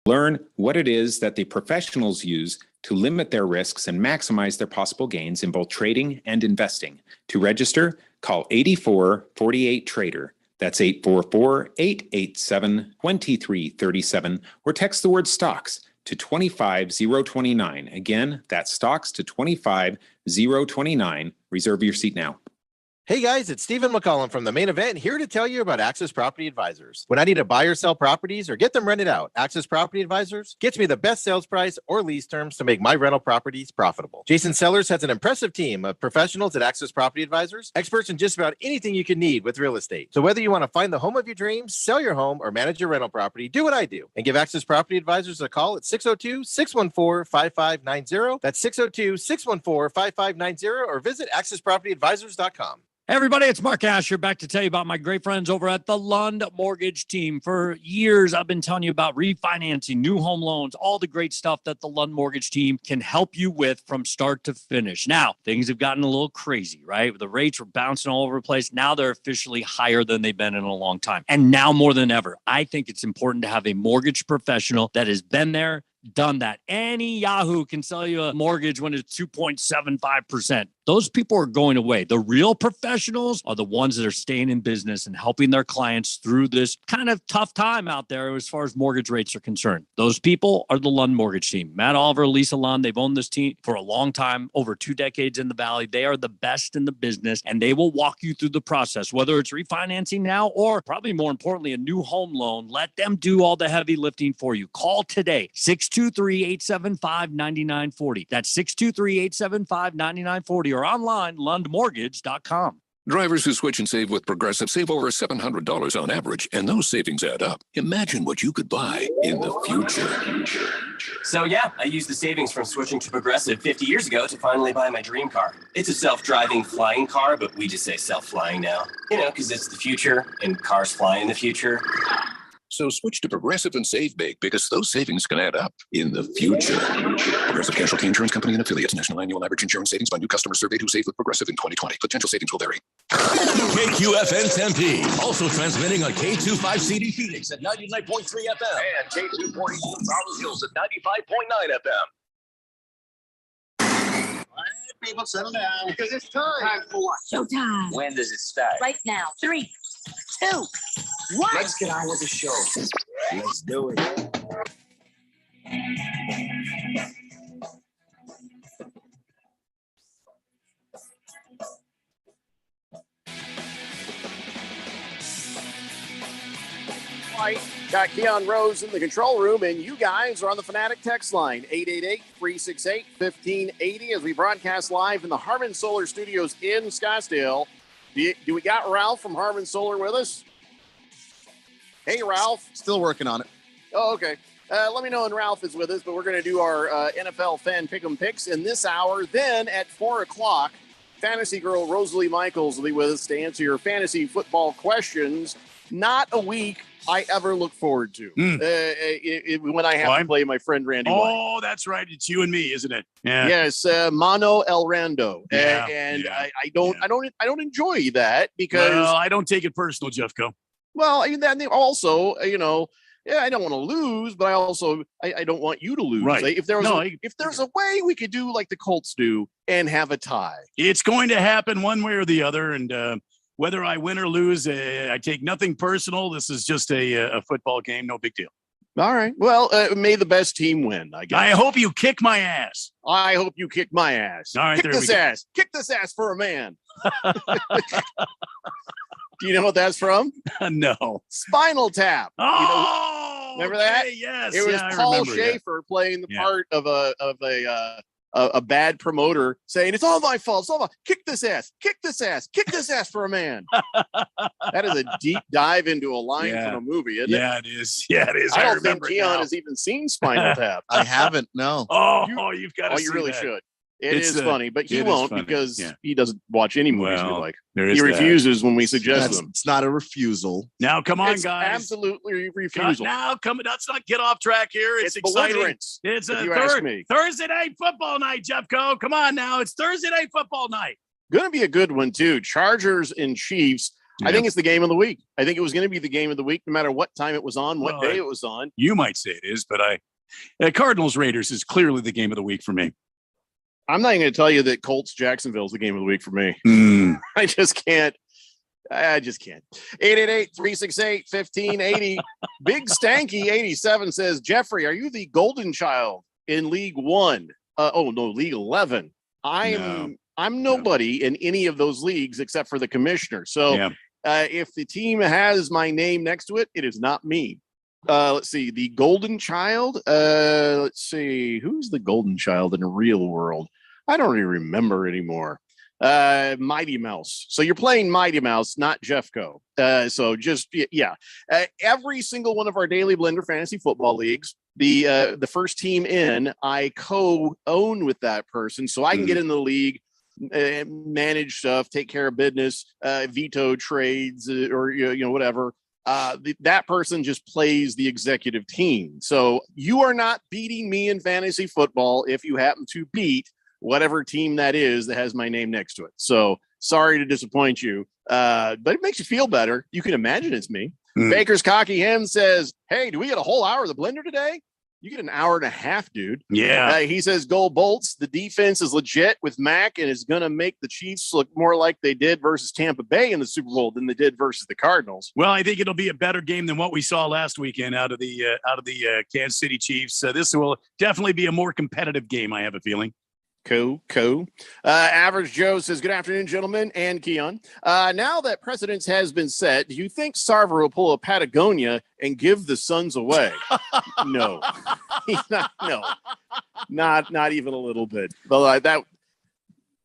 Learn what it is that the professionals use to limit their risks and maximize their possible gains in both trading and investing. To register, call 8448-TRADER. That's 844-887-2337, or text the word stocks to 25029. Again, that's stocks to 25029. Reserve your seat now. Hey guys, it's Stephen McCollum from The Main Event, here to tell you about Axis Property Advisors. When I need to buy or sell properties or get them rented out, Axis Property Advisors gets me the best sales price or lease terms to make my rental properties profitable. Jason Sellers has an impressive team of professionals at Axis Property Advisors, experts in just about anything you can need with real estate. So whether you want to find the home of your dreams, sell your home, or manage your rental property, do what I do and give Axis Property Advisors a call at 602-614-5590. That's 602-614-5590, or visit axispropertyadvisors.com. Hey everybody, it's Mark Asher back to tell you about my great friends over at the Lund Mortgage Team. For years, I've been telling you about refinancing, new home loans, all the great stuff that the Lund Mortgage Team can help you with from start to finish. Now, things have gotten a little crazy, right? The rates were bouncing all over the place. Now they're officially higher than they've been in a long time. And now more than ever, I think it's important to have a mortgage professional that has been there, done that. Any Yahoo can sell you a mortgage when it's 2.75%. Those people are going away. The real professionals are the ones that are staying in business and helping their clients through this kind of tough time out there as far as mortgage rates are concerned. Those people are the Lund Mortgage Team. Matt Oliver, Lisa Lund, they've owned this team for a long time, over 2 decades in the Valley. They are the best in the business, and they will walk you through the process, whether it's refinancing now or probably more importantly, a new home loan. Let them do all the heavy lifting for you. Call today, 623-875-9940. That's 623-875-9940, or online, lundmortgage.com. Drivers who switch and save with Progressive save over $700 on average, and those savings add up. Imagine what you could buy in the future. So yeah, I used the savings from switching to Progressive 50 years ago to finally buy my dream car. It's a self-driving flying car, but we just say self-flying now. You know, because it's the future, and cars fly in the future. So switch to Progressive and save big, because those savings can add up in the future. Progressive Casualty Insurance Company and affiliates. National annual average insurance savings by new customers surveyed who saved with Progressive in 2020. Potential savings will vary. KQFN Tempe. Also transmitting on K25CD Phoenix at 99.3 FM. And K242 Rolling Hills at 95.9 FM. People settle down, because it's time for what? Showtime. When does it start? Right now. 3, 2, 1. Let's get on with the show. Let's do it. Got Keon Rose in the control room, and you guys are on the Fanatic text line, 888-368-1580, as we broadcast live in the Harman Solar Studios in Scottsdale. Do we got Ralph from Harman Solar with us? Hey, Ralph. Still working on it. Oh, okay. Let me know when Ralph is with us, but we're going to do our NFL fan pick'em picks in this hour. Then at 4 o'clock, fantasy girl Rosalie Michaels will be with us to answer your fantasy football questions. Not a week I ever look forward to when I have to play my friend Randy White. Oh, that's right. It's you and me, isn't it? Yeah. Yes, Mano El Rando. Yeah, I don't enjoy that because I don't take it personal, Jeffco. Well, I mean, then also, I don't want to lose, but I don't want you to lose. Right. Like, if there's a way we could do like the Colts do and have a tie, it's going to happen one way or the other, and whether I win or lose, I take nothing personal. This is just a football game. No big deal. All right. Well, may the best team win, I guess. I hope you kick my ass. I hope you kick my ass. All right, kick this ass. Kick this ass for a man. Do you know what that's from? No. Spinal Tap. Oh, remember that? Yes. It was Paul Schaefer playing the part of a bad promoter saying, "It's all my fault. It's all my kick this ass, kick this ass, kick this ass for a man." That is a deep dive into a line from a movie, isn't it? Yeah, it is. Yeah, it is. I don't think Keon has even seen Spinal Tap. I haven't. No. You've got to. Oh, see you really that. should. It's funny, but he won't because he doesn't watch any movies we like. He refuses when we suggest them. It's not a refusal. Now, come on, it's guys. Absolutely refusal. Let's not get off track here. It's exciting. It's a Thursday night football night, Jeffco. Come on now. It's Thursday night football night. Going to be a good one, too. Chargers and Chiefs. I think it's the game of the week. I think it was going to be the game of the week, no matter what time it was on, what day it was on. You might say it is, but Cardinals Raiders is clearly the game of the week for me. I'm not even going to tell you that Colts Jacksonville is the game of the week for me. I just can't. 888-368-1580. Big Stanky 87 says, Jeffrey, are you the golden child in League One? League 11. I'm nobody in any of those leagues except for the commissioner. So if the team has my name next to it, it is not me. Let's see. The golden child. Let's see. Who's the golden child in the real world? I don't even remember anymore. Mighty Mouse. So you're playing Mighty Mouse, not Jeffco. So just every single one of our Daily Blender fantasy football leagues, the first team in, I co-own with that person, so I can get in the league, manage stuff, take care of business, veto trades, or whatever. That person just plays the executive team. So you are not beating me in fantasy football if you happen to beat whatever team that is that has my name next to it. So sorry to disappoint you, but it makes you feel better. You can imagine it's me. Baker's Cocky Hen says, hey, do we get a whole hour of the blender today? You get an hour and a half, dude. Yeah. He says, go Bolts. The defense is legit with Mac and is going to make the Chiefs look more like they did versus Tampa Bay in the Super Bowl than they did versus the Cardinals. Well, I think it'll be a better game than what we saw last weekend out of the Kansas City Chiefs. This will definitely be a more competitive game, I have a feeling. Cool. Average Joe says, good afternoon, gentlemen, and Keon. Now that precedence has been set, do you think Sarver will pull a Patagonia and give the Suns away? No. Not even a little bit. But that,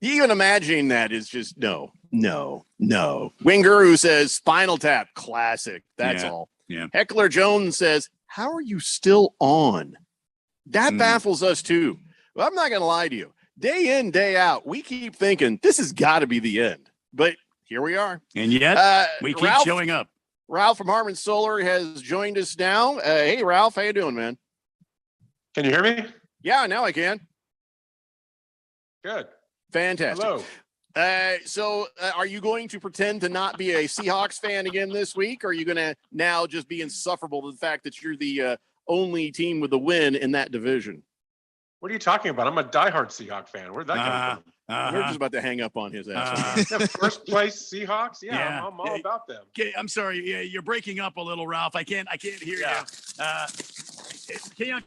even imagining that is just no. Winguru says, Spinal Tap, classic. That's all. Yeah. Heckler Jones says, how are you still on? That baffles us too. Well, I'm not going to lie to you. Day in, day out, we keep thinking this has got to be the end. But here we are. And yet, we keep showing up. Ralph from Harmon Solar has joined us now. Hey, Ralph, how you doing, man? Can you hear me? Yeah, now I can. Good. Fantastic. Hello. So are you going to pretend to not be a Seahawks fan again this week? Or are you going to now just be insufferable to the fact that you're the only team with a win in that division? What are you talking about? I'm a diehard Seahawks fan. Where'd that come from? We're just about to hang up on his ass. First place Seahawks? Yeah. I'm all about them. Okay, I'm sorry. Yeah, you're breaking up a little, Ralph. I can't hear you.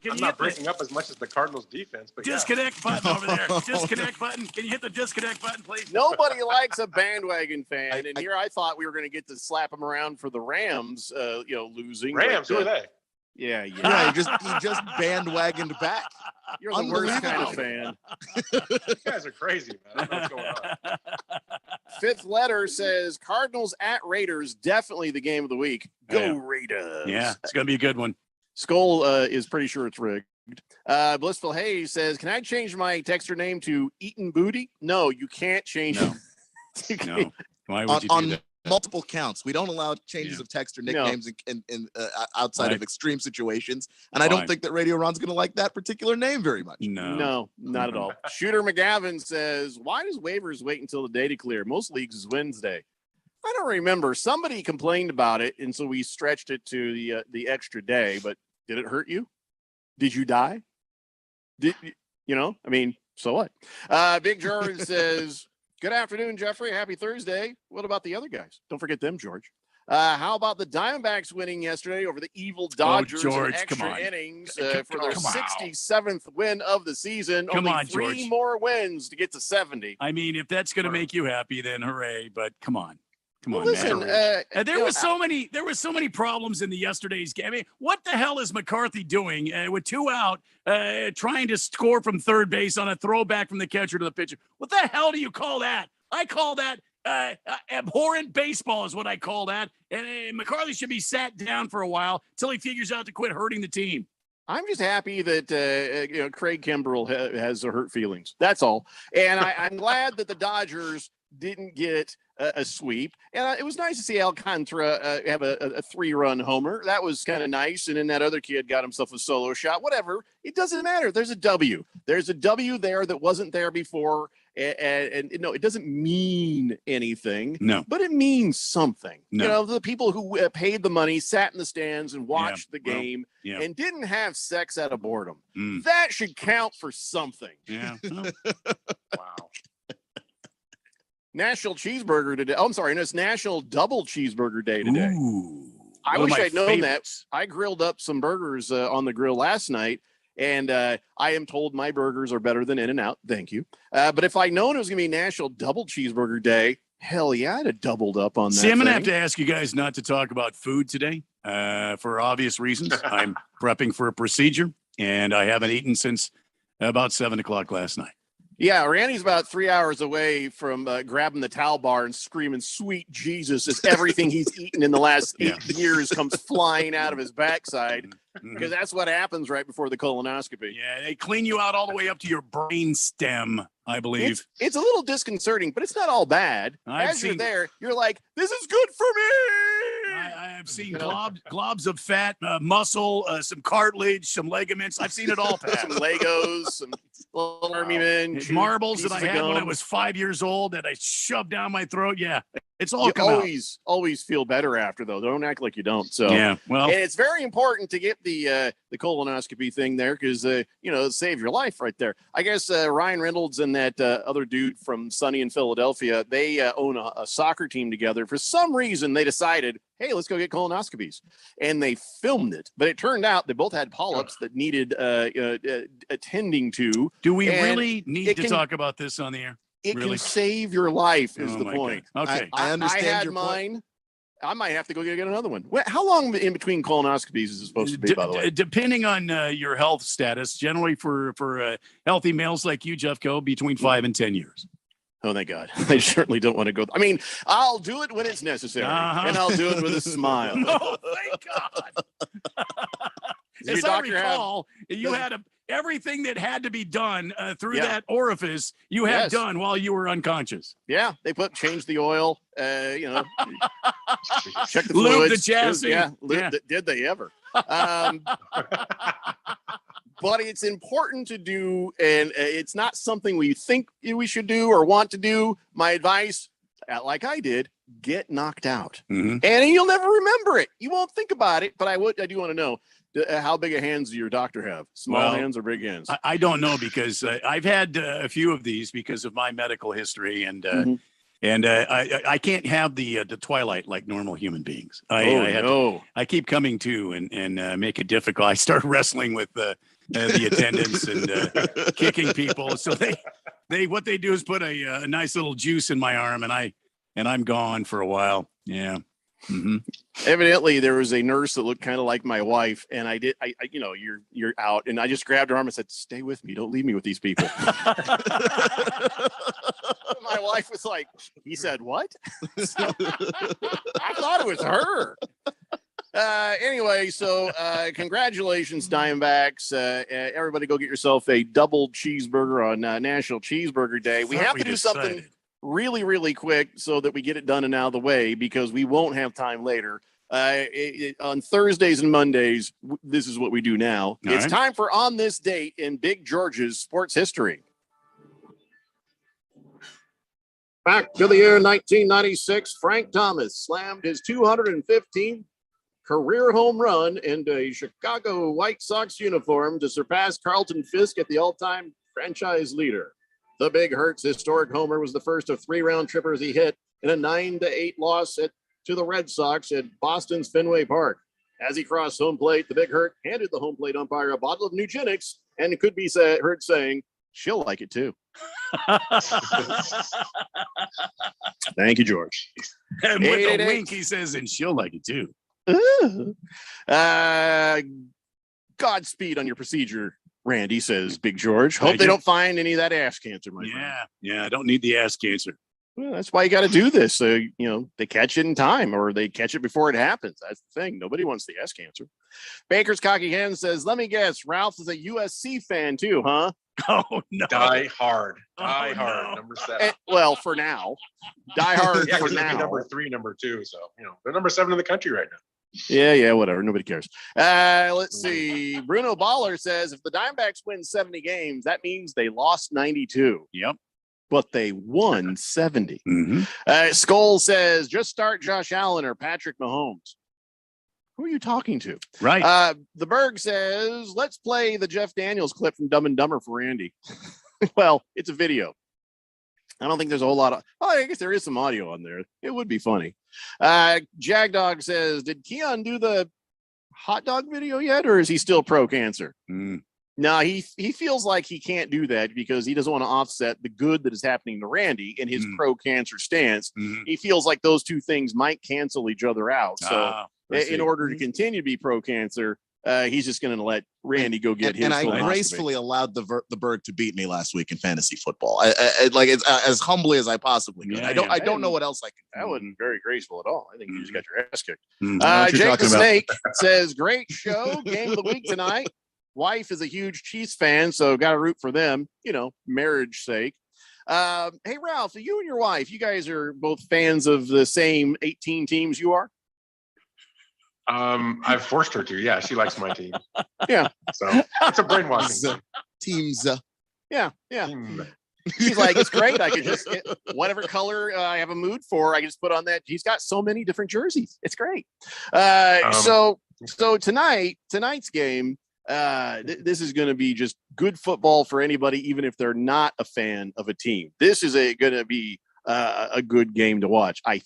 I'm not breaking up as much as the Cardinals defense, but disconnect button over there. Disconnect button. Can you hit the disconnect button, please? Nobody likes a bandwagon fan, and here I thought we were going to get to slap them around for the Rams, losing. Rams, who are they? Yeah. You just bandwagoned back. You're the worst kind of fan. You guys are crazy, man. I don't know what's going on. Fifth letter says Cardinals at Raiders, definitely the game of the week. Go Raiders. Yeah, it's going to be a good one. Skull is pretty sure it's rigged. Blissful Hayes says, can I change my texter name to Eaton Booty? No, you can't change it. No. Why would you do that? Multiple counts. We don't allow changes of text or nicknames in outside of extreme situations. And I don't think that Radio Ron's going to like that particular name very much. No, not at all. Shooter McGavin says, why does waivers wait until the day to clear? Most leagues is Wednesday. I don't remember. Somebody complained about it, and so we stretched it to the extra day. But did it hurt you? Did you die? So what? Big George says, good afternoon, Jeffrey. Happy Thursday. What about the other guys? Don't forget them, George. How about the Diamondbacks winning yesterday over the evil Dodgers George, in extra come on. innings for their 67th win of the season? Come Only on, three George. more wins to get to 70. I mean, if that's going to make you happy, then hooray. But come on. Well, listen, man. There were so many problems in the yesterday's game. I mean, what the hell is McCarthy doing with 2 out, trying to score from third base on a throwback from the catcher to the pitcher? What the hell do you call that? I call that abhorrent baseball is what I call that. And McCarthy should be sat down for a while till he figures out to quit hurting the team. I'm just happy that Craig Kimbrell has hurt feelings. That's all. And I'm glad that the Dodgers didn't get a sweep. And it was nice to see Alcantara have a 3-run homer. That was kind of nice. And then that other kid got himself a solo shot. Whatever. It doesn't matter. There's a W. There's a W there that wasn't there before. And no, it doesn't mean anything. No. But it means something. No. You know, the people who paid the money, sat in the stands and watched the game and didn't have sex out of boredom. That should count for something. Yeah. Wow. National Cheeseburger today. Oh, I'm sorry. No, it's National Double Cheeseburger Day today. Ooh, I wish I'd known that. I grilled up some burgers on the grill last night, and I am told my burgers are better than In-N-Out. Thank you. But if I'd known it was going to be National Double Cheeseburger Day, hell yeah, I'd have doubled up on that. See, I'm going to have to ask you guys not to talk about food today for obvious reasons. I'm prepping for a procedure, and I haven't eaten since about 7 o'clock last night. Yeah, Randy's about 3 hours away from grabbing the towel bar and screaming, "Sweet Jesus," as everything he's eaten in the last 8 years comes flying out of his backside, because that's what happens right before the colonoscopy. Yeah, they clean you out all the way up to your brain stem, I believe. It's a little disconcerting, but it's not all bad. You're there, you're like, this is good for me. I have seen globs of fat, muscle, some cartilage, some ligaments. I've seen it all, Pat. Some Legos, some little army men, marbles that I had when I was 5 years old that I shoved down my throat. Yeah, it's all always feel better after, though. Don't act like you don't. So yeah, well, and it's very important to get the colonoscopy thing there, because it saved your life right there. I guess Ryan Reynolds and that other dude from Sunny in Philadelphia, they own a soccer team together. For some reason, they decided, hey, let's go get colonoscopies, and they filmed it. But it turned out they both had polyps that needed attending to. Do we really need to talk about this on the air? It can save your life, is the point. God. Okay, I understand I had your mine. point. I might have to go get another one. How long in between colonoscopies is it supposed to be, by the way? Depending on your health status, generally for healthy males like you, Jeffco, between 5 and 10 years. Oh, thank God. I certainly don't want to go. I mean, I'll do it when it's necessary, and I'll do it with a smile. Oh, thank God. As I recall, you had everything that had to be done through that orifice, you had done while you were unconscious. Yeah, they changed the oil, check the lube fluids. The chassis. Did they ever? But it's important to do, and it's not something we think we should do or want to do. My advice, like I did, get knocked out, and you'll never remember it. You won't think about it, but I do want to know, how big of hands do your doctor have? Small hands or big hands? I don't know, because I've had a few of these because of my medical history, and I can't have the twilight like normal human beings. I keep coming to and make it difficult. I start wrestling with the attendants and kicking people. So what they do is put a nice little juice in my arm, and I'm gone for a while. Yeah. Evidently, there was a nurse that looked kind of like my wife, and I you're out, and I just grabbed her arm and said, "Stay with me. Don't leave me with these people." My wife was like, "He said what?" So, I thought it was her. Anyway, so congratulations, Diamondbacks. Everybody go get yourself a double cheeseburger on National Cheeseburger Day. We have to do something really, really quick so that we get it done and out of the way, because we won't have time later. On Thursdays and Mondays, this is what we do now. It's time for On This Date in Big George's sports history. Back to the year 1996, Frank Thomas slammed his 215th career home run into a Chicago White Sox uniform to surpass Carlton Fisk at the all-time franchise leader. The Big Hurt's historic homer was the first of 3 round trippers he hit in a 9-8 loss to the Red Sox at Boston's Fenway Park. As he crossed home plate, the Big Hurt handed the home plate umpire a bottle of Nugenics, and it could be heard saying, "She'll like it too." Thank you, George. And with a wink, he says, "And she'll like it too." Godspeed on your procedure, Randy, says Big George. Hope they don't find any of that ass cancer, my friend. Yeah, I don't need the ass cancer. Well, that's why you got to do this. So, they catch it in time or they catch it before it happens. That's the thing. Nobody wants the S cancer. Baker's Cocky Hen says, let me guess, Ralph is a USC fan too, huh? Oh, no. Die hard. Die Oh, hard. no. Number 7. Well, for now. Die hard Yeah, for 'cause it'd be now. number 3, number 2. So, they're number 7 in the country right now. Yeah, whatever. Nobody cares. Let's see. Bruno Baller says, if the Diamondbacks win 70 games, that means they lost 92. Yep. But they won 70. Mm-hmm. Skull says, just start Josh Allen or Patrick Mahomes. Who are you talking to? Right. The Berg says, let's play the Jeff Daniels clip from Dumb and Dumber for Randy. Well, it's a video. I don't think there's a whole lot of, I guess there is some audio on there. It would be funny. Jagdog says, did Keon do the hot dog video yet, or is he still pro cancer? No, he feels like he can't do that because he doesn't want to offset the good that is happening to Randy in his pro cancer stance. He feels like those two things might cancel each other out. So in order to continue to be pro cancer, he's just going to let Randy go get his. And I gracefully allowed the Berg to beat me last week in fantasy football. I like it's as humbly as I possibly could. I don't know what else I can do. That wasn't very graceful at all. I think you just got your ass kicked. Jake the Snake says, great show. Game of the week tonight. Wife is a huge Chiefs fan, so got to root for them, marriage sake. Hey, Ralph, you and your wife, you guys are both fans of the same 18 teams you are? I've forced her to. Yeah, she likes my team. Yeah. So it's a brainwashing. Teams. Yeah. She's like, it's great. I could just get whatever color I have a mood for. I can just put on that. He's got so many different jerseys. It's great. So tonight's game, this is going to be just good football for anybody, even if they're not a fan of a team. This is going to be a good game to watch. I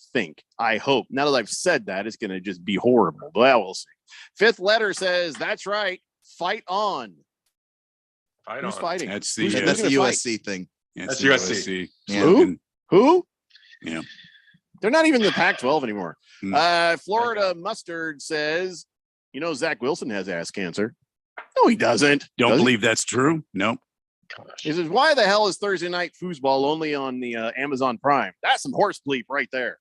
hope. Now that I've said that, it's going to just be horrible. Well, we'll see. Fifth letter says, that's right. Fight on. Who's fighting? That's the USC thing. That's USC. Yeah. Who? Yeah. They're not even in the Pac-12 anymore. Florida Mustard says, Zach Wilson has ass cancer. No, he doesn't. Don't believe that's true. Nope. He says, why the hell is Thursday night foosball only on the Amazon Prime? That's some horse bleep right there.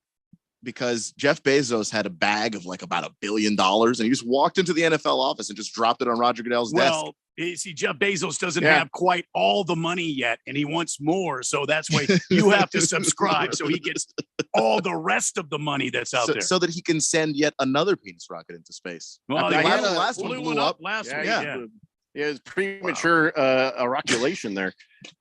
Because Jeff Bezos had a bag of like about $1 billion and he just walked into the NFL office and just dropped it on Roger Goodell's desk. Well, see, Jeff Bezos doesn't have quite all the money yet, and he wants more. So that's why you have to subscribe so he gets all the rest of the money that's out there. So that he can send yet another penis rocket into space. Well, the last one blew up last week. Yeah. It was premature ejaculation there.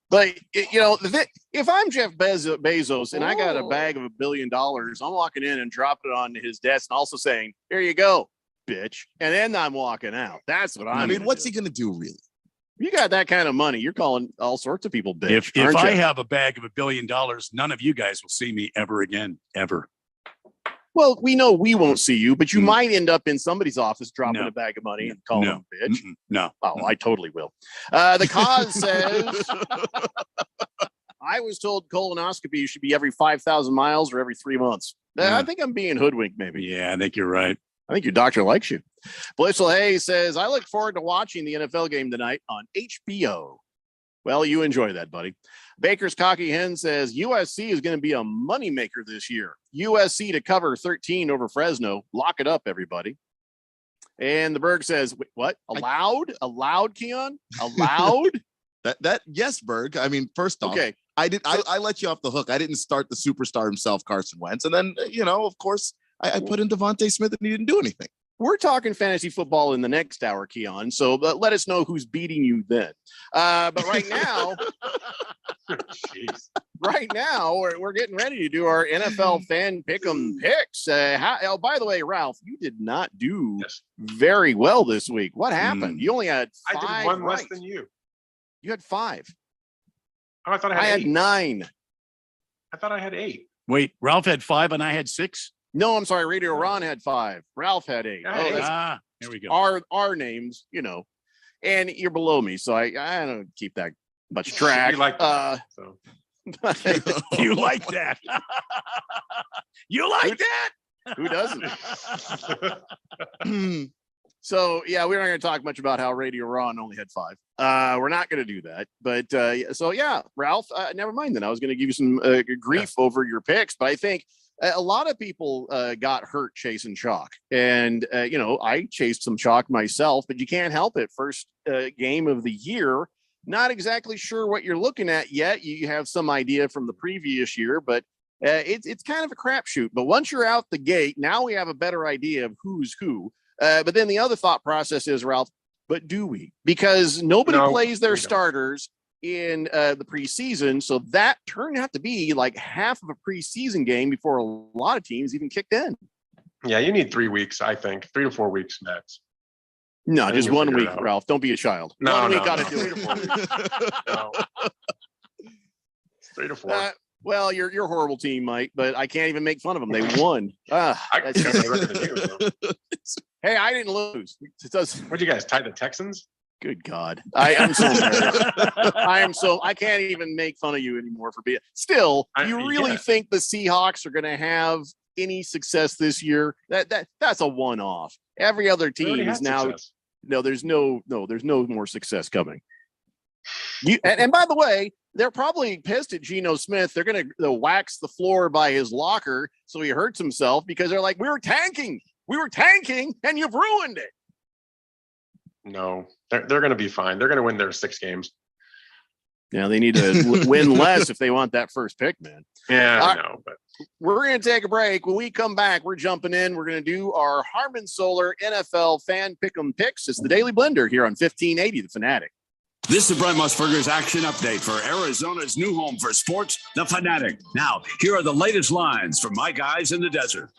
But, if I'm Jeff Bezos and I got a bag of $1 billion, I'm walking in and dropping it on his desk and also saying, here you go, bitch. And then I'm walking out. That's what I mean. What's he going to do, really? You got that kind of money. You're calling all sorts of people bitch. If I have a bag of $1 billion, none of you guys will see me ever again, ever. Well, we know we won't see you, but you might end up in somebody's office dropping a bag of money and calling them a bitch. No. Oh, I totally will. The cause says, I was told colonoscopy should be every 5,000 miles or every 3 months. I think I'm being hoodwinked, maybe. Yeah, I think you're right. I think your doctor likes you. Blissful Hayes says, I look forward to watching the NFL game tonight on HBO. Well, you enjoy that, buddy. Baker's Cocky Hen says USC is going to be a moneymaker this year. USC to cover 13 over Fresno. Lock it up, everybody. And the Berg says, wait, what? Allowed, Keon? Allowed? Yes, Berg. I mean, first off, okay. I let you off the hook. I didn't start the superstar himself, Carson Wentz. And then, of course, I put in Devontae Smith and he didn't do anything. We're talking fantasy football in the next hour, Keon. So let us know who's beating you then. But right now, we're getting ready to do our NFL fan pick'em picks. By the way, Ralph, you did not do very well this week. What happened? You only had 5. I did one less than you. You had 5. Oh, I thought I had 8. 9. I thought I had 8. Wait, Ralph had 5 and I had 6? No, I'm sorry. Radio Ron had 5. Ralph had 8. There we go. Our names, and you're below me, so I don't keep that much track. You like that, so. You like that? You like that? Who doesn't? So, yeah, we're not going to talk much about how Radio Ron only had 5. We're not going to do that. But so, yeah, Ralph, never mind then. I was going to give you some grief over your picks, but I think a lot of people got hurt chasing chalk. And, I chased some chalk myself, but you can't help it. First game of the year, not exactly sure what you're looking at yet. You have some idea from the previous year, but it's kind of a crapshoot. But once you're out the gate, now we have a better idea of who's who. But then the other thought process is, Ralph, but do we? Because nobody plays their starters in the preseason. So that turned out to be like half of a preseason game before a lot of teams even kicked in. Yeah, you need 3 weeks, I think. 3 to 4 weeks max. No, just 1 week, Ralph. Don't be a child. No, 1 week no, ought to no. do it. 3 to 4 weeks. No. 3 to 4. Well, you're a horrible team, Mike, but I can't even make fun of them. They won. Hey, I didn't lose. What'd you guys tie the Texans? Good God. I'm so embarrassed. I can't even make fun of you anymore for being still. Do you really think the Seahawks are going to have any success this year? That's a one-off. Every other team is now success. There's no more success coming. And by the way, they're probably pissed at Geno Smith. They're going to wax the floor by his locker so he hurts himself because they're like, we were tanking, and you've ruined it. No, they're going to be fine. They're going to win their 6 games. Yeah, they need to win less if they want that first pick, man. Yeah, I know. But we're going to take a break. When we come back, we're jumping in. We're going to do our Harmon Solar NFL Fan Pick'em Picks. It's the Daily Blender here on 1580 The Fanatic. This is Brent Musburger's action update for Arizona's new home for sports, The Fanatic. Now, here are the latest lines from my guys in the desert.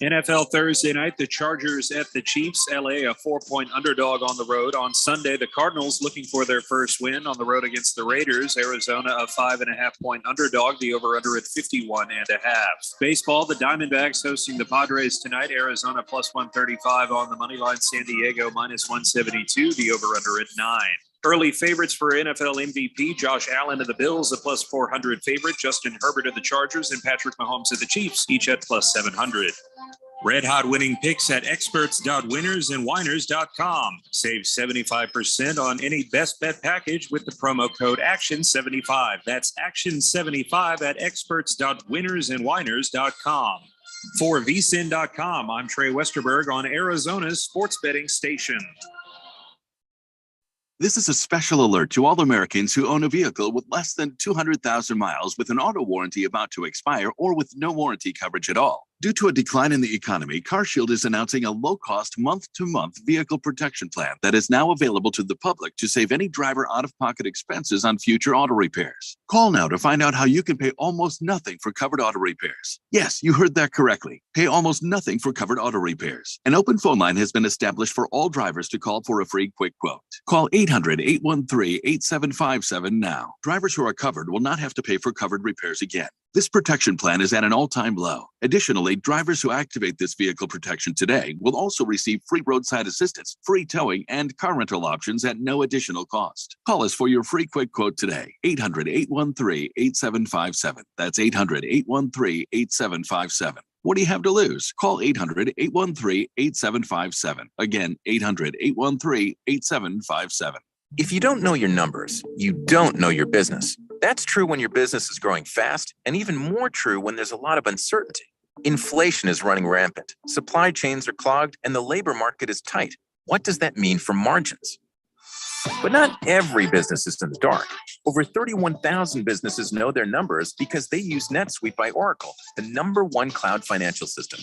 NFL Thursday night, the Chargers at the Chiefs. LA, a 4-point underdog on the road. On Sunday, the Cardinals looking for their first win on the road against the Raiders. Arizona, a 5.5-point underdog. The over-under at 51.5. Baseball, the Diamondbacks hosting the Padres tonight. Arizona plus 135 on the money line. San Diego minus 172. The over-under at 9. Early favorites for NFL MVP, Josh Allen of the Bills, a plus 400 favorite, Justin Herbert of the Chargers, and Patrick Mahomes of the Chiefs, each at plus 700. Red hot winning picks at experts.winnersandwiners.com. Save 75% on any best bet package with the promo code ACTION75. That's ACTION75 at experts.winnersandwiners.com. For vsin.com, I'm Trey Westerberg on Arizona's sports betting station. This is a special alert to all Americans who own a vehicle with less than 200,000 miles with an auto warranty about to expire or with no warranty coverage at all. Due to a decline in the economy, CarShield is announcing a low-cost month-to-month vehicle protection plan that is now available to the public to save any driver out-of-pocket expenses on future auto repairs. Call now to find out how you can pay almost nothing for covered auto repairs. Yes, you heard that correctly. Pay almost nothing for covered auto repairs. An open phone line has been established for all drivers to call for a free quick quote. Call 800-813-8757 now. Drivers who are covered will not have to pay for covered repairs again. This protection plan is at an all-time low. Additionally, drivers who activate this vehicle protection today will also receive free roadside assistance, free towing, and car rental options at no additional cost. Call us for your free quick quote today. 800-813-8757. That's 800-813-8757. What do you have to lose? Call 800-813-8757. Again, 800-813-8757. If you don't know your numbers, you don't know your business. That's true when your business is growing fast, and even more true when there's a lot of uncertainty. Inflation is running rampant, supply chains are clogged, and the labor market is tight. What does that mean for margins? But not every business is in the dark. Over 31,000 businesses know their numbers because they use NetSuite by Oracle, the #1 cloud financial system.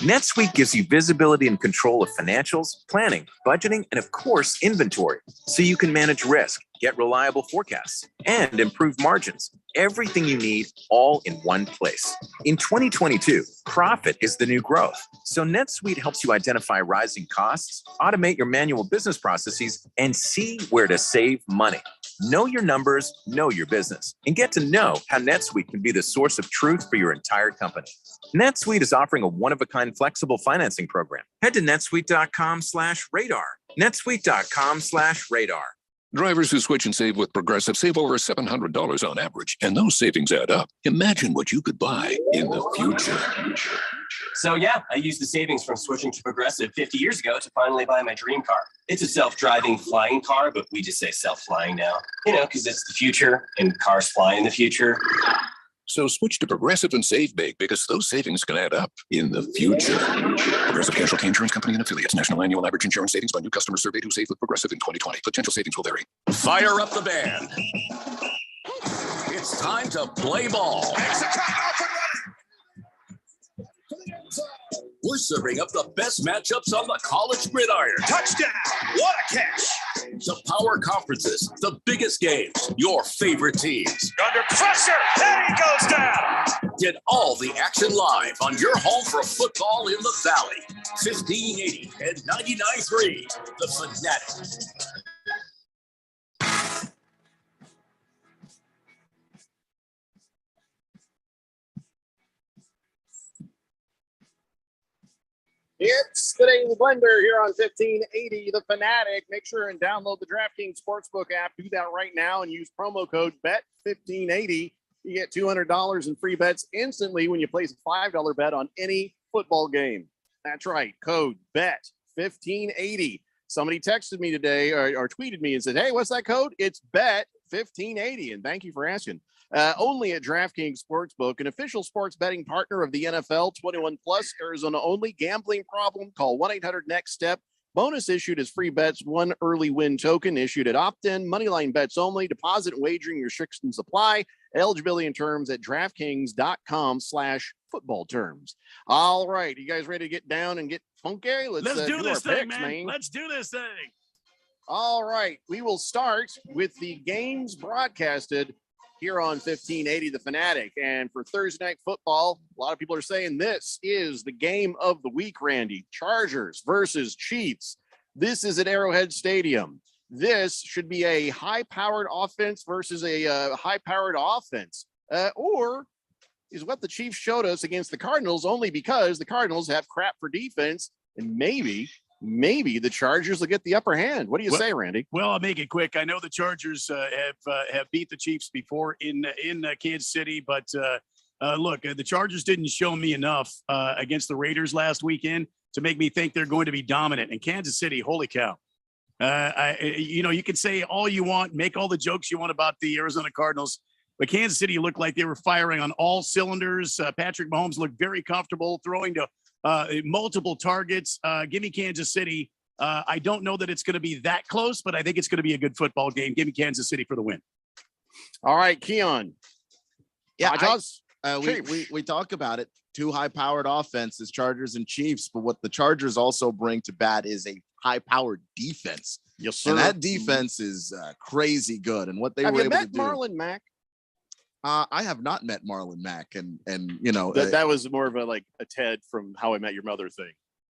NetSuite gives you visibility and control of financials, planning, budgeting, and of course, inventory, so you can manage risk, get reliable forecasts, and improve margins. Everything you need all in one place. In 2022, profit is the new growth. So NetSuite helps you identify rising costs, automate your manual business processes, and see where to save money. Know your numbers, know your business, and get to know how NetSuite can be the source of truth for your entire company. NetSuite is offering a one-of-a-kind flexible financing program. Head to netsuite.com/radar. netsuite.com/radar. Drivers who switch and save with Progressive save over $700 on average, and those savings add up. Imagine what you could buy in the future. So yeah, I used the savings from switching to Progressive 50 years ago to finally buy my dream car. It's a self-driving flying car, but we just say self-flying now. Because it's the future and cars fly in the future. So switch to Progressive and save big because those savings can add up in the future. Progressive Casualty Insurance Company and Affiliates. National annual average insurance savings by new customers surveyed who saved with Progressive in 2020. Potential savings will vary. Fire up the band. It's time to play ball. We're serving up the best matchups on the college gridiron. Touchdown! What a catch! The power conferences, the biggest games, your favorite teams. Under pressure, and he goes down. Get all the action live on your home for football in the Valley. 1580 and 99.3, The Fanatic. It's the Daily Blender here on 1580 The Fanatic. Make sure and download the DraftKings Sportsbook app. Do that right now and use promo code BET1580. You get $200 in free bets instantly when you place a $5 bet on any football game. That's right, code BET1580. Somebody texted me today or tweeted me and said, hey, what's that code? It's BET1580. And thank you for asking. Only at DraftKings Sportsbook, an official sports betting partner of the NFL, 21 plus, Arizona only. Gambling problem? Call 1-800-NEXT-STEP. Bonus issued as free bets, one early win token issued at opt-in. Moneyline bets only. Deposit and wagering restrictions apply. Eligibility and terms at DraftKings.com/football terms. All right, you guys ready to get down and get funky? Let's do this thing, picks, man. Let's do this thing. All right, we will start with the games broadcasted here on 1580 The Fanatic. And for Thursday night football, a lot of people are saying this is the game of the week, Randy. Chargers versus Chiefs. This is at Arrowhead Stadium. This should be a high-powered offense versus a high-powered offense. Or is what the Chiefs showed us against the Cardinals, only because the Cardinals have crap for defense, and maybe the Chargers will get the upper hand. What do you say, Randy? Well, I'll make it quick. I know the Chargers have beat the Chiefs before in Kansas City, but look, the Chargers didn't show me enough against the Raiders last weekend to make me think they're going to be dominant. And Kansas City, holy cow. You can say all you want, make all the jokes you want about the Arizona Cardinals, but Kansas City looked like they were firing on all cylinders. Patrick Mahomes looked very comfortable throwing to multiple targets. Give me Kansas City. I don't know that it's going to be that close, but I think it's going to be a good football game. Give me Kansas City for the win. All right, Keon. Yeah, we talk about it. Two high-powered offenses, Chargers and Chiefs. But what the Chargers also bring to bat is a high-powered defense. Yes, sir. And that defense is crazy good. And what they were able to do. Marlon Mack? I have not met Marlon Mack, and that was more of a Ted from How I Met Your Mother thing.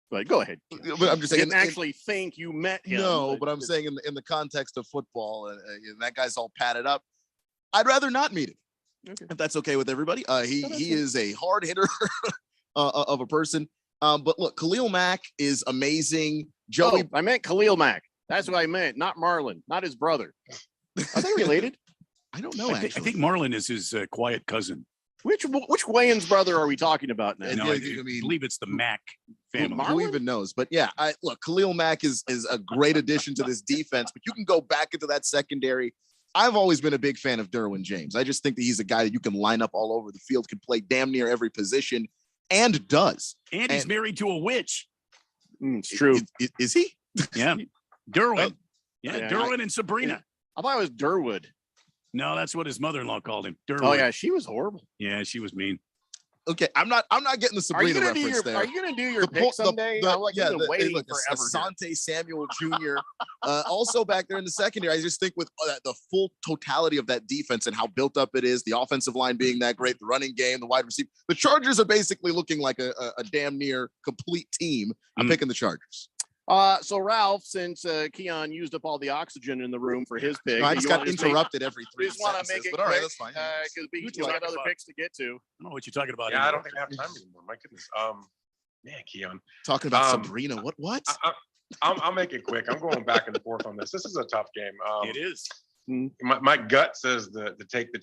But go ahead. But I'm just saying, didn't actually think you met him. No, but I'm saying in the context of football, that guy's all padded up. I'd rather not meet him. Okay. If that's okay with everybody. He is a hard hitter of a person. But look, Khalil Mack is amazing. Joey, I meant Khalil Mack. That's what I meant, not Marlon, not his brother. Are they related? I don't know. I think Marlon is his quiet cousin. Which Wayans brother are we talking about now? No, I believe it's the Mack family. Who even knows? But yeah, look, Khalil Mack is a great addition to this defense. But you can go back into that secondary. I've always been a big fan of Derwin James. I just think that he's a guy that you can line up all over the field, can play damn near every position, and does. And he's married to a witch. It's true. Is he? Yeah, Derwin. Derwin and Sabrina. I thought it was Durwood. No, that's what his mother-in-law called him. Derwin. Oh yeah, she was horrible. Yeah, she was mean. Okay, I'm not getting the Sabrina reference there. Are you going to do your pick someday? Waiting forever. Asante Samuel Jr. Also back there in the secondary. I just think with the full totality of that defense and how built up it is, the offensive line being that great, the running game, the wide receiver, the Chargers are basically looking like a damn near complete team. I'm picking the Chargers. So Ralph, since Keon used up all the oxygen in the room for his pick, I just got interrupted every 3 seconds. Just want to make it but all quick, right, that's fine. Because we got other picks to get to. I don't know what you're talking about. Yeah, I don't think I have time anymore. My goodness. Keon. Talking about Sabrina. What? I'll make it quick. I'm going back and forth on this. This is a tough game. It is. My gut says to take the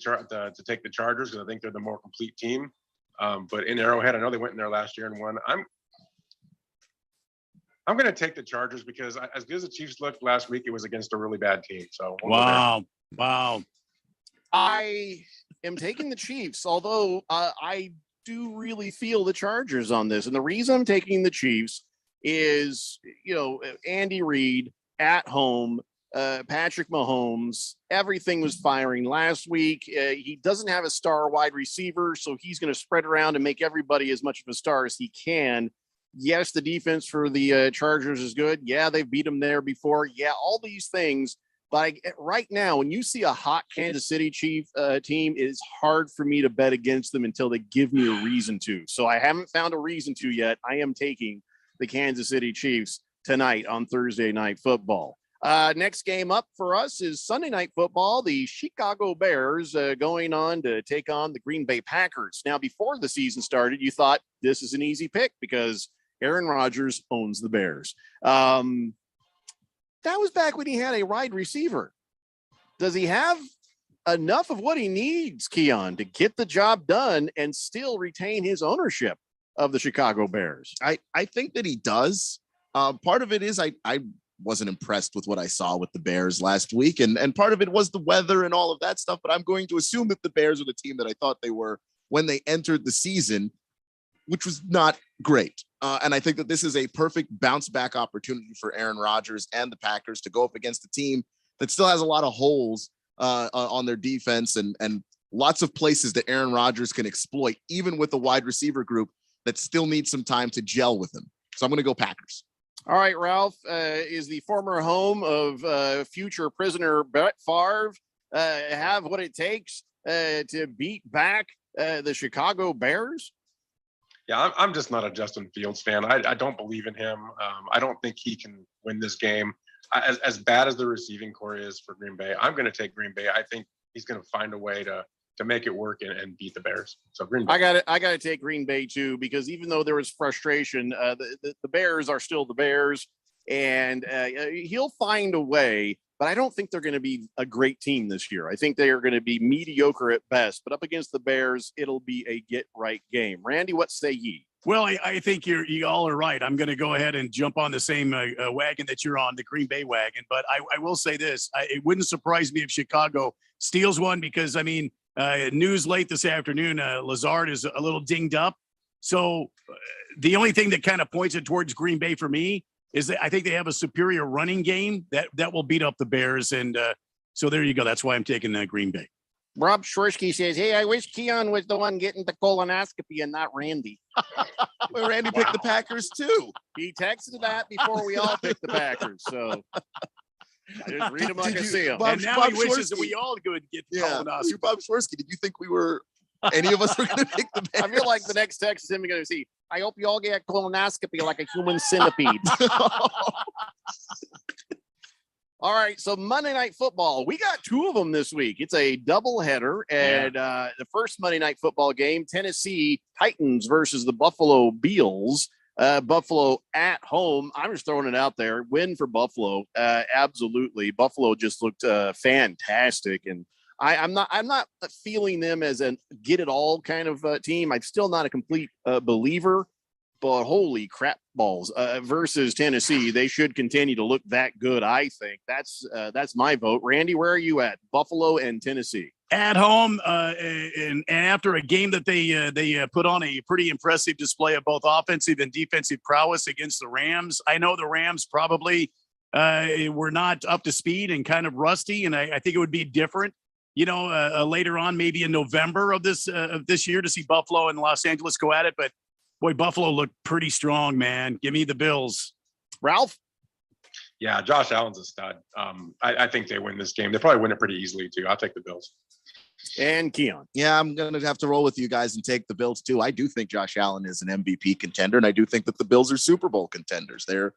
Chargers because I think they're the more complete team. But in Arrowhead, I know they went in there last year and won. I'm going to take the Chargers because as good as the Chiefs looked last week, it was against a really bad team. So wow. I am taking the Chiefs, although I do really feel the Chargers on this. And the reason I'm taking the Chiefs is, Andy Reid at home, Patrick Mahomes, everything was firing last week. He doesn't have a star wide receiver, so he's going to spread around and make everybody as much of a star as he can. Yes, the defense for the Chargers is good. Yeah, they've beat them there before. Yeah, all these things. But right now, when you see a hot Kansas City Chief team, it is hard for me to bet against them until they give me a reason to. So I haven't found a reason to yet. I am taking the Kansas City Chiefs tonight on Thursday Night Football. Next game up for us is Sunday Night Football. The Chicago Bears going on to take on the Green Bay Packers. Now, before the season started, you thought this is an easy pick because Aaron Rodgers owns the Bears. That was back when he had a wide receiver. Does he have enough of what he needs, Keon, to get the job done and still retain his ownership of the Chicago Bears? I think that he does. Part of it is I wasn't impressed with what I saw with the Bears last week. And part of it was the weather and all of that stuff. But I'm going to assume that the Bears are the team that I thought they were when they entered the season, which was not great. And I think that this is a perfect bounce back opportunity for Aaron Rodgers and the Packers to go up against a team that still has a lot of holes on their defense and lots of places that Aaron Rodgers can exploit, even with a wide receiver group that still needs some time to gel with him. So I'm going to go Packers. All right, Ralph, is the former home of future prisoner Brett Favre have what it takes to beat back the Chicago Bears? Yeah, I'm just not a Justin Fields fan. I don't believe in him. I don't think he can win this game. As bad as the receiving core is for Green Bay, I'm going to take Green Bay. I think he's going to find a way to make it work and beat the Bears. So Green Bay. I got to take Green Bay too, because even though there was frustration, the Bears are still the Bears, and he'll find a way. But I don't think they're going to be a great team this year. I think they are going to be mediocre at best. But up against the Bears, it'll be a get-right game. Randy, what say ye? Well, I think you all are right. I'm going to go ahead and jump on the same wagon that you're on, the Green Bay wagon. But I will say this. It wouldn't surprise me if Chicago steals one because, news late this afternoon, Lazard is a little dinged up. So the only thing that kind of points it towards Green Bay for me is that I think they have a superior running game that will beat up the Bears. And so there you go. That's why I'm taking Green Bay. Rob Schwersky says, hey, I wish Keon was the one getting the colonoscopy and not Randy. Well, Randy picked the Packers too. He texted that before we all picked the Packers. So I just read him like I see him. And now he wishes that we all could get the colonoscopy. Bob Schwersky, did you think any of us were going to pick the Bears? I feel like the next text is him going to see, I hope you all get colonoscopy like a human centipede. All right, so Monday Night Football. We got two of them this week. It's a doubleheader, and the first Monday Night Football game, Tennessee Titans versus the Buffalo Bills. Buffalo at home. I'm just throwing it out there. Win for Buffalo. Absolutely. Buffalo just looked fantastic, and I'm not feeling them as a get it all kind of team. I'm still not a complete believer. But holy crap balls versus Tennessee. They should continue to look that good. I think that's my vote. Randy, where are you at? Buffalo and Tennessee at home. And after a game that they put on a pretty impressive display of both offensive and defensive prowess against the Rams. I know the Rams probably were not up to speed and kind of rusty. And I think it would be different, later on, maybe in November of this year to see Buffalo and Los Angeles go at it. But boy, Buffalo looked pretty strong, man. Give me the Bills. Ralph? Yeah, Josh Allen's a stud. I think they win this game. They probably win it pretty easily, too. I'll take the Bills. And Keon. Yeah, I'm going to have to roll with you guys and take the Bills, too. I do think Josh Allen is an MVP contender, and I do think that the Bills are Super Bowl contenders. They're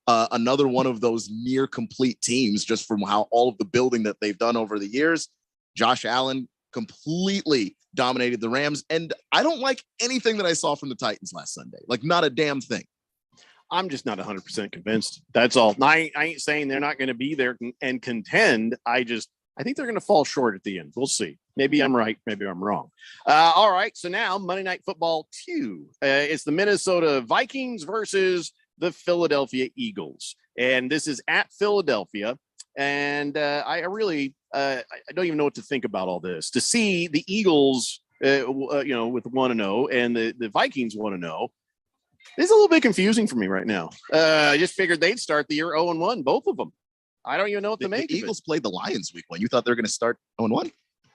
another one of those near complete teams just from how all of the building that they've done over the years. Josh Allen completely dominated the Rams, and I don't like anything that I saw from the Titans last Sunday. Like, not a damn thing. I'm just not 100% convinced. That's all. I ain't saying they're not going to be there and contend. I just I think they're going to fall short at the end. We'll see. Maybe I'm right. Maybe I'm wrong. All right. So now Monday Night Football 2. It's the Minnesota Vikings versus the Philadelphia Eagles. And this is at Philadelphia. And I really I don't even know what to think about all this. To see the Eagles, with 1-0 and the Vikings 1-0, it's a little bit confusing for me right now. I just figured they'd start the year 0-1, both of them. I don't even know what to make. The Eagles played the Lions week 1. You thought they were going to start 0-1?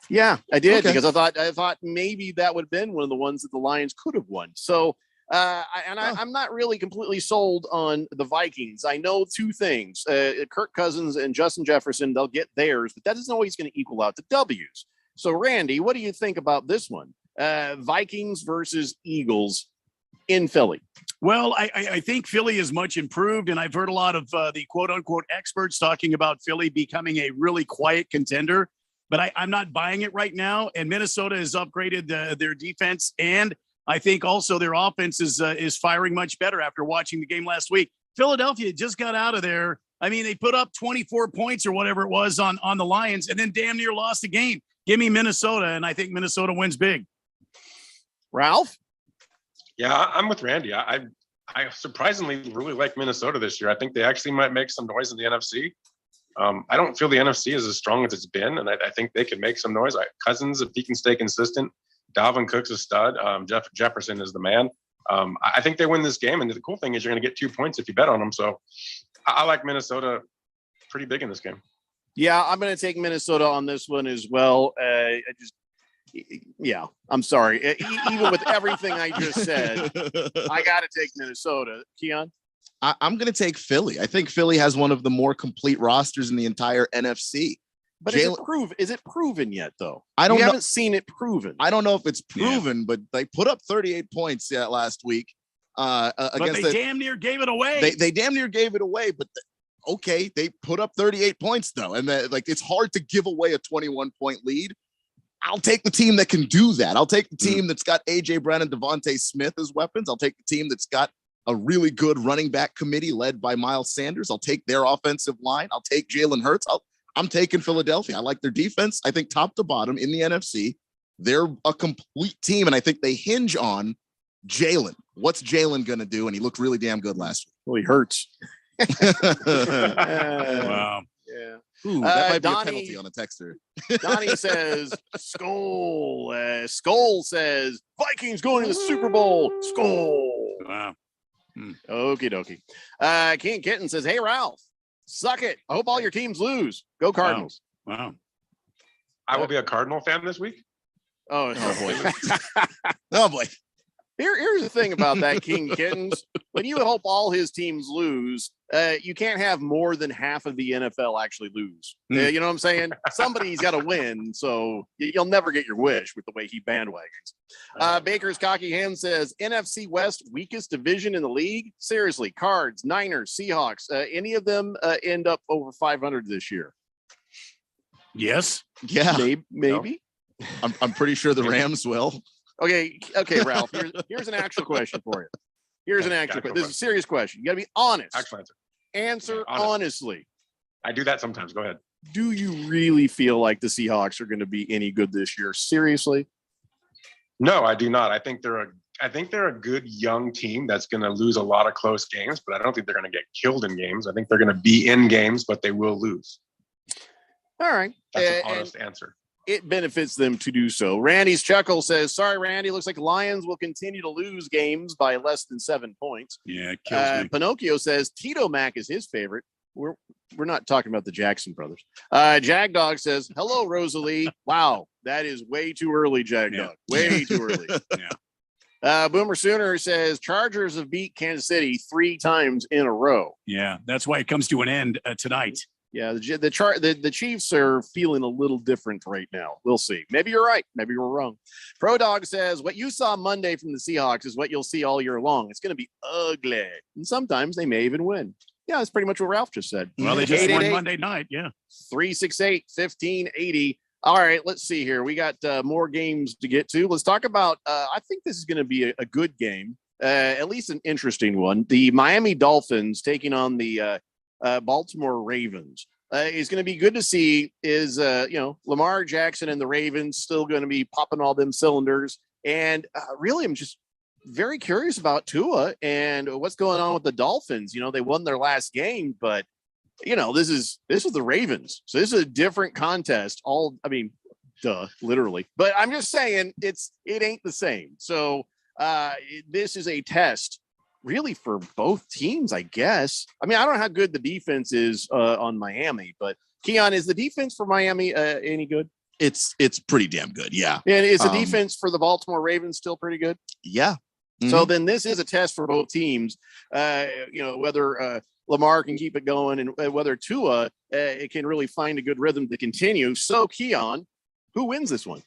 Yeah, I did, because I thought maybe that would have been one of the ones that the Lions could have won. So, I'm not really completely sold on the Vikings. I know two things: Kirk Cousins and Justin Jefferson, they'll get theirs, but that isn't always going to equal out to W's. So, Randy, what do you think about this one? Vikings versus Eagles in Philly. Well, I think Philly is much improved, and I've heard a lot of the quote-unquote experts talking about Philly becoming a really quiet contender, but I'm not buying it right now, and Minnesota has upgraded their defense, and I think also their offense is firing much better after watching the game last week. Philadelphia just got out of there. I mean, they put up 24 points or whatever it was on the Lions, and then damn near lost the game. Give me Minnesota, and I think Minnesota wins big. Ralph? Yeah, I'm with Randy. I surprisingly really like Minnesota this year. I think they actually might make some noise in the NFC. I don't feel the NFC is as strong as it's been, and I think they can make some noise. Cousins, if he can stay consistent, Dalvin Cook's a stud. Jefferson is the man. I think they win this game, and the cool thing is you're going to get 2 points if you bet on them. So I like Minnesota pretty big in this game. Yeah, I'm going to take Minnesota on this one as well. I'm sorry. Even with everything I just said, I got to take Minnesota. Keon? I'm going to take Philly. I think Philly has one of the more complete rosters in the entire NFC. But is it proven yet, though? I haven't seen it proven. I don't know if it's proven, but they put up 38 points last week. But they damn near gave it away. They damn near gave it away, but okay, they put up 38 points though, and it's hard to give away a 21-point lead. I'll take the team that can do that. I'll take the team that's got AJ Brown and Devontae Smith as weapons. I'll take the team that's got a really good running back committee led by Miles Sanders. I'll take their offensive line. I'll take Jalen Hurts. I'm taking Philadelphia. I like their defense. I think top to bottom in the NFC, they're a complete team, and I think they hinge on Jalen. What's Jalen going to do? And he looked really damn good last week. Well, he hurts. Wow. Yeah. Ooh, that might be Donnie, a penalty on a texter. Donnie says, Skull. Skull says, Vikings going to the Super Bowl. Skull. Wow. Okie dokie. King Kitten says, hey, Ralph, suck it. I hope all your teams lose. Go Cardinals. Wow. I will be a Cardinal fan this week. Oh boy. Oh, boy. Here's the thing about that, King Kittens. When you hope all his teams lose, you can't have more than half of the NFL actually lose. You know what I'm saying? Somebody's got to win, so you'll never get your wish with the way he bandwagons. Baker's Cocky Hand says, NFC West, weakest division in the league? Seriously, Cards, Niners, Seahawks, any of them end up over 500 this year? Yes. Yeah. Maybe. I'm pretty sure the Rams will. Okay, Ralph. Here's an actual question for you. Here's an actual question. This is a serious question. You got to be honest. Actual answer. Answer honestly. I do that sometimes. Go ahead. Do you really feel like the Seahawks are going to be any good this year? Seriously? No, I do not. I think they're a good young team that's going to lose a lot of close games, but I don't think they're going to get killed in games. I think they're going to be in games, but they will lose. All right. That's an honest answer. It benefits them to do so. Randy's chuckle says, sorry, Randy, looks like Lions will continue to lose games by less than 7 points. Yeah, it kills me. Pinocchio says Tito Mac is his favorite. We're not talking about the Jackson brothers. Jagdog says, hello, Rosalie. Wow, that is way too early, Jagdog. Way too early. Yeah. Boomer Sooner says Chargers have beat Kansas City 3 times in a row. Yeah, that's why it comes to an end tonight. Yeah, the Chiefs are feeling a little different right now. We'll see. Maybe you're right. Maybe you're wrong. Pro Dog says what you saw Monday from the Seahawks is what you'll see all year long. It's going to be ugly, and sometimes they may even win. Yeah, that's pretty much what Ralph just said. Well, they just won Monday night. Yeah, 368-1580. All right, let's see here. We got more games to get to. Let's talk about. I think this is going to be a good game, at least an interesting one. The Miami Dolphins taking on the Baltimore Ravens. is going to be good to see is, Lamar Jackson and the Ravens still going to be popping all them cylinders. And really, I'm just very curious about Tua and what's going on with the Dolphins. They won their last game, but this is the Ravens. So this is a different contest. Literally. But I'm just saying it ain't the same. So this is a test really for both teams, I guess. I don't know how good the defense is on Miami, but Keon, is the defense for Miami any good? It's pretty damn good. Yeah. And is the defense for the Baltimore Ravens still pretty good? Yeah. Mm-hmm. So then this is a test for both teams, whether Lamar can keep it going and whether Tua it can really find a good rhythm to continue. So Keon, who wins this one?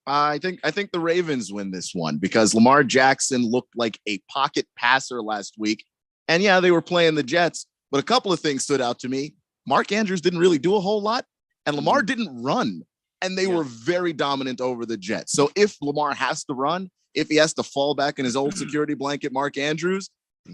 I think the Ravens win this one because Lamar Jackson looked like a pocket passer last week. And yeah, they were playing the Jets, but a couple of things stood out to me. Mark Andrews didn't really do a whole lot, and Lamar didn't run. And they were very dominant over the Jets. So if Lamar has to run, if he has to fall back in his old security blanket, Mark Andrews,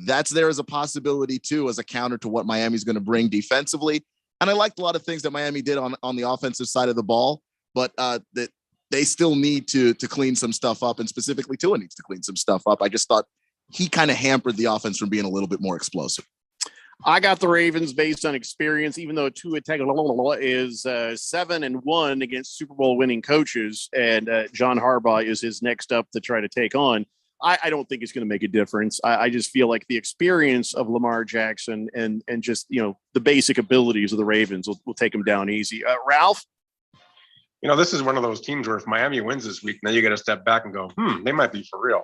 that's there as a possibility too, as a counter to what Miami's going to bring defensively. And I liked a lot of things that Miami did on the offensive side of the ball, but that they still need to clean some stuff up, and specifically Tua needs to clean some stuff up. I just thought he kind of hampered the offense from being a little bit more explosive. I got the Ravens based on experience, even though Tua Tagovailoa is 7-1 against Super Bowl winning coaches, and John Harbaugh is his next up to try to take on. I don't think it's going to make a difference. I just feel like the experience of Lamar Jackson and just the basic abilities of the Ravens will take him down easy. Ralph. This is one of those teams where if Miami wins this week, now you got to step back and go, they might be for real.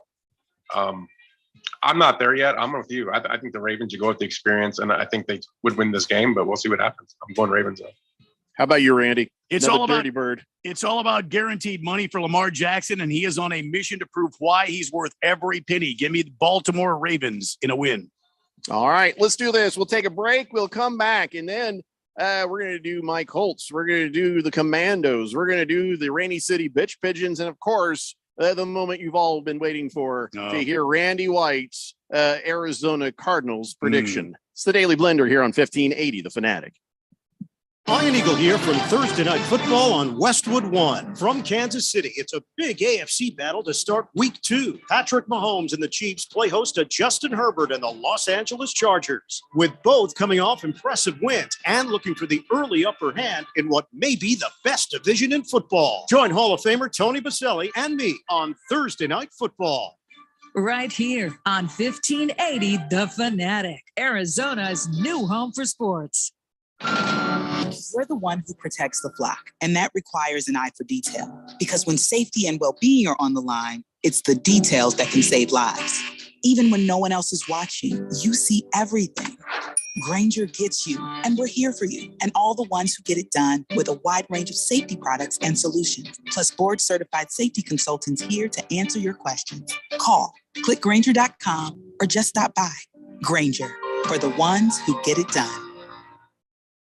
I'm not there yet. I'm with you. I think the Ravens, you go with the experience, and I think they would win this game, but we'll see what happens. I'm going Ravens though. How about you, Randy? It's all about dirty bird. It's all about guaranteed money for Lamar Jackson, and he is on a mission to prove why he's worth every penny. Give me the Baltimore Ravens in a win. All right, let's do this. We'll take a break. We'll come back, and then we're going to do Mike Holtz. We're going to do the Commandos. We're going to do the Rainy City Bitch Pigeons. And, of course, the moment you've all been waiting for to hear Randy White's Arizona Cardinals prediction. It's the Daily Blender here on 1580, The Fanatic. Ian Eagle here from Thursday Night Football on Westwood One. From Kansas City, it's a big AFC battle to start Week 2. Patrick Mahomes and the Chiefs play host to Justin Herbert and the Los Angeles Chargers, with both coming off impressive wins and looking for the early upper hand in what may be the best division in football. Join Hall of Famer Tony Baselli and me on Thursday Night Football. Right here on 1580 The Fanatic, Arizona's new home for sports. We're the one who protects the flock, and that requires an eye for detail. Because when safety and well-being are on the line, it's the details that can save lives. Even when no one else is watching, you see everything. Grainger gets you, and we're here for you, and all the ones who get it done with a wide range of safety products and solutions, plus board-certified safety consultants here to answer your questions. Call, click Grainger.com, or just stop by. Grainger, for the ones who get it done.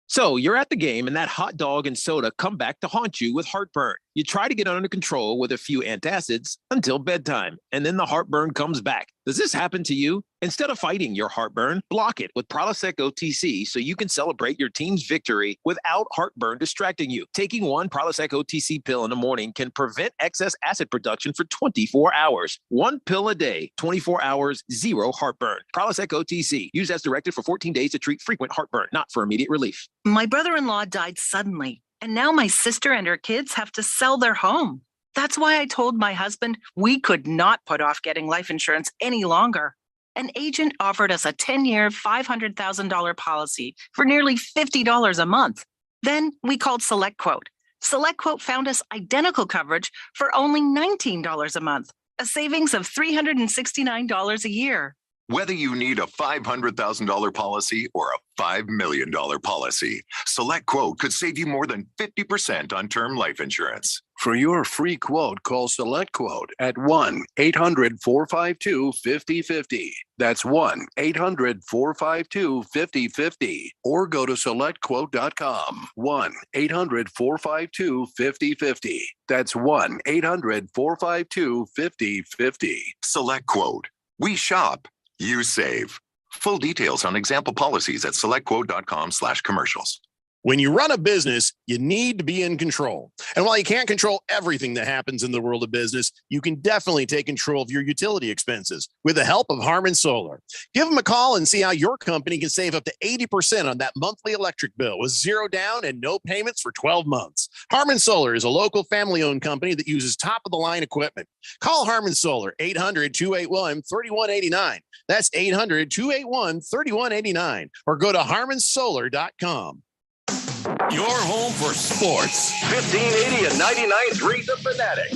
So you're at the game and that hot dog and soda come back to haunt you with heartburn. You try to get under control with a few antacids until bedtime, and then the heartburn comes back. Does this happen to you? Instead of fighting your heartburn, block it with Prilosec OTC so you can celebrate your team's victory without heartburn distracting you. Taking one Prilosec OTC pill in the morning can prevent excess acid production for 24 hours. One pill a day, 24 hours, zero heartburn. Prilosec OTC, used as directed for 14 days to treat frequent heartburn, not for immediate relief. My brother-in-law died suddenly, and now my sister and her kids have to sell their home. That's why I told my husband we could not put off getting life insurance any longer. An agent offered us a 10-year, $500,000 policy for nearly $50 a month. Then we called SelectQuote. SelectQuote found us identical coverage for only $19 a month, a savings of $369 a year. Whether you need a $500,000 policy or a $5 million policy, SelectQuote could save you more than 50% on term life insurance. For your free quote, call SelectQuote at 1-800-452-5050. That's 1-800-452-5050. Or go to SelectQuote.com. 1-800-452-5050. That's 1-800-452-5050. SelectQuote. We shop. You save. Full details on example policies at selectquote.com/commercials. When you run a business, you need to be in control. And while you can't control everything that happens in the world of business, you can definitely take control of your utility expenses with the help of Harmon Solar. Give them a call and see how your company can save up to 80% on that monthly electric bill with zero down and no payments for 12 months. Harmon Solar is a local family-owned company that uses top-of-the-line equipment. Call Harmon Solar, 800-281-3189. That's 800-281-3189. Or go to harmonsolar.com. Your home for sports. 1580 and 99.3 The Fanatic.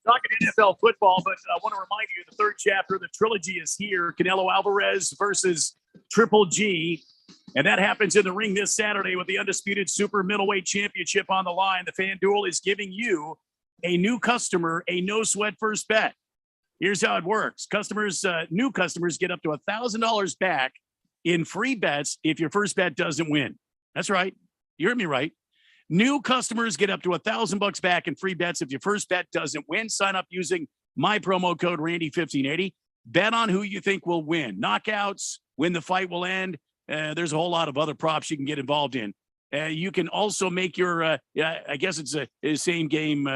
Talking NFL football, but I want to remind you the third chapter of the trilogy is here. Canelo Alvarez versus Triple G. And that happens in the ring this Saturday with the undisputed super middleweight championship on the line. The FanDuel is giving you, a new customer, a no sweat first bet. Here's how it works. New customers get up to $1,000 back in free bets if your first bet doesn't win. That's right. You heard me right. New customers get up to $1,000 back in free bets if your first bet doesn't win. Sign up using my promo code Randy1580. Bet on who you think will win. Knockouts, when the fight will end. There's a whole lot of other props you can get involved in. You can also make your, I guess it's a same game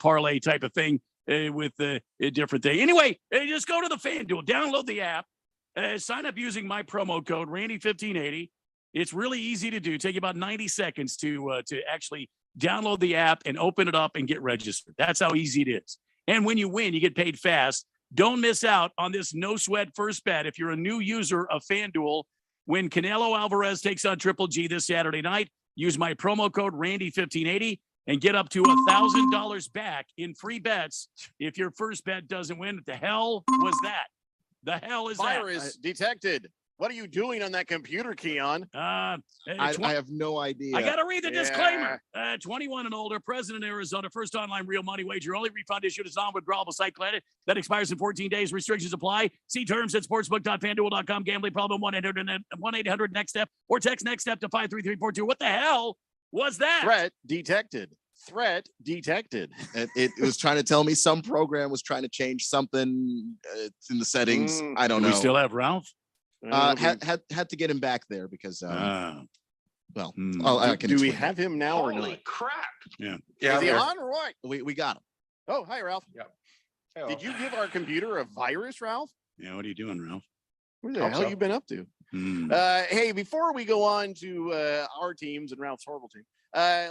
parlay type of thing. With a different thing. Anyway, just go to the FanDuel, download the app, sign up using my promo code Randy1580. It's really easy to do. Take about 90 seconds to actually download the app and open it up and get registered. That's how easy it is. And when you win, you get paid fast. Don't miss out on this no sweat first bet. If you're a new user of FanDuel, when Canelo Alvarez takes on Triple G this Saturday night, use my promo code Randy1580. And get up to $1,000 back in free bets if your first bet doesn't win. What the hell was that? The hell is Virus detected. What are you doing on that computer, Keon? I have no idea. I got to read the disclaimer. 21 and older, President Arizona, first online real money wager. Only refund issued as non-withdrawable site credit that expires in 14 days. Restrictions apply. See terms at sportsbook.fanduel.com. Gambling problem 1-800-NEXT-STEP or text NEXT STEP to 53342. What the hell was that? Threat detected. It was trying to tell me some program was trying to change something in the settings. I don't know. We still have Ralph? Had to get him back there because I can do we have him now or not? Holy crap. Yeah. Is he on or what? We got him. Oh, hi, Ralph. Yeah. Did you give our computer a virus, Ralph? Yeah, what are you doing, Ralph? What the hell you been up to? Hey, before we go on to our teams and Ralph's horrible team,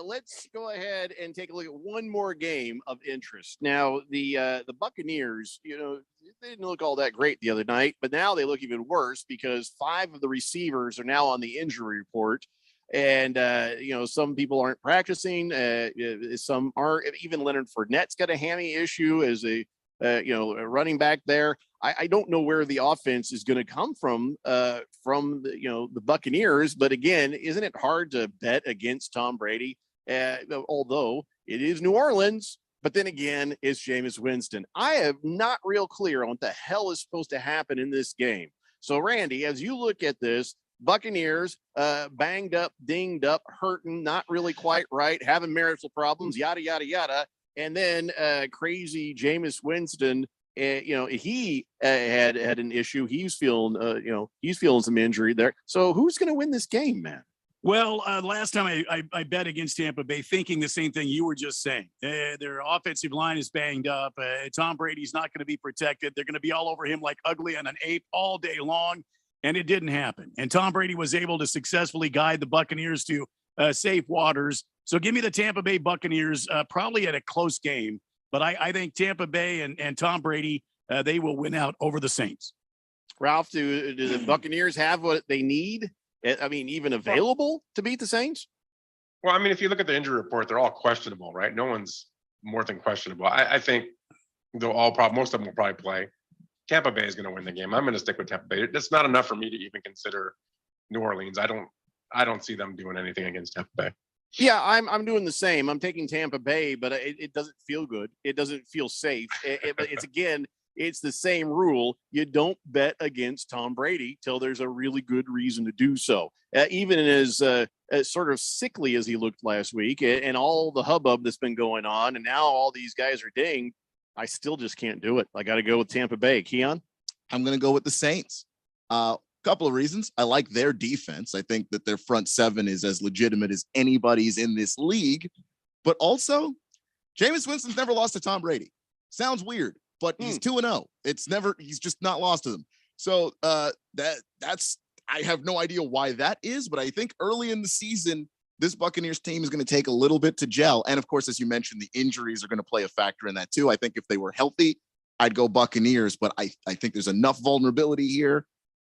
let's go ahead and take a look at one more game of interest. Now, the Buccaneers, they didn't look all that great the other night, but now they look even worse because 5 of the receivers are now on the injury report. And, some people aren't practicing. Some aren't. Even Leonard Fournette's got a hammy issue as a running back there. I don't know where the offense is going to come from the Buccaneers. But again, isn't it hard to bet against Tom Brady? Although it is New Orleans, but then again, it's Jameis Winston. I am not real clear on what the hell is supposed to happen in this game. So, Randy, as you look at this, Buccaneers banged up, dinged up, hurting, not really quite right, having marital problems, yada, yada, yada. And then crazy Jameis Winston, he had an issue. He's feeling some injury there. So who's going to win this game, man? Well, last time I bet against Tampa Bay, thinking the same thing you were just saying. Their offensive line is banged up. Tom Brady's not going to be protected. They're going to be all over him like ugly on an ape all day long. And it didn't happen. And Tom Brady was able to successfully guide the Buccaneers to safe waters. So give me the Tampa Bay Buccaneers, probably at a close game. But I think Tampa Bay and Tom Brady, they will win out over the Saints. Ralph, do the Buccaneers have what they need? I mean, even available to beat the Saints? Well, I mean, if you look at the injury report, they're all questionable, right? No one's more than questionable. I think most of them will probably play. Tampa Bay is going to win the game. I'm going to stick with Tampa Bay. It's not enough for me to even consider New Orleans. I don't see them doing anything against Tampa Bay. Yeah, I'm doing the same. I'm taking Tampa Bay, but it doesn't feel good. It doesn't feel safe. It's the same rule. You don't bet against Tom Brady till there's a really good reason to do so. Even as sort of sickly as he looked last week and all the hubbub that's been going on, and now all these guys are dinged. I still just can't do it. I got to go with Tampa Bay. Keon? I'm going to go with the Saints. Couple of reasons. I like their defense. I think that their front seven is as legitimate as anybody's in this league. But also, Jameis Winston's never lost to Tom Brady. Sounds weird, but he's 2-0. He's just not lost to them. So that's I have no idea why that is, but I think early in the season, this Buccaneers team is going to take a little bit to gel. And of course, as you mentioned, the injuries are going to play a factor in that too. I think if they were healthy, I'd go Buccaneers, but I think there's enough vulnerability here.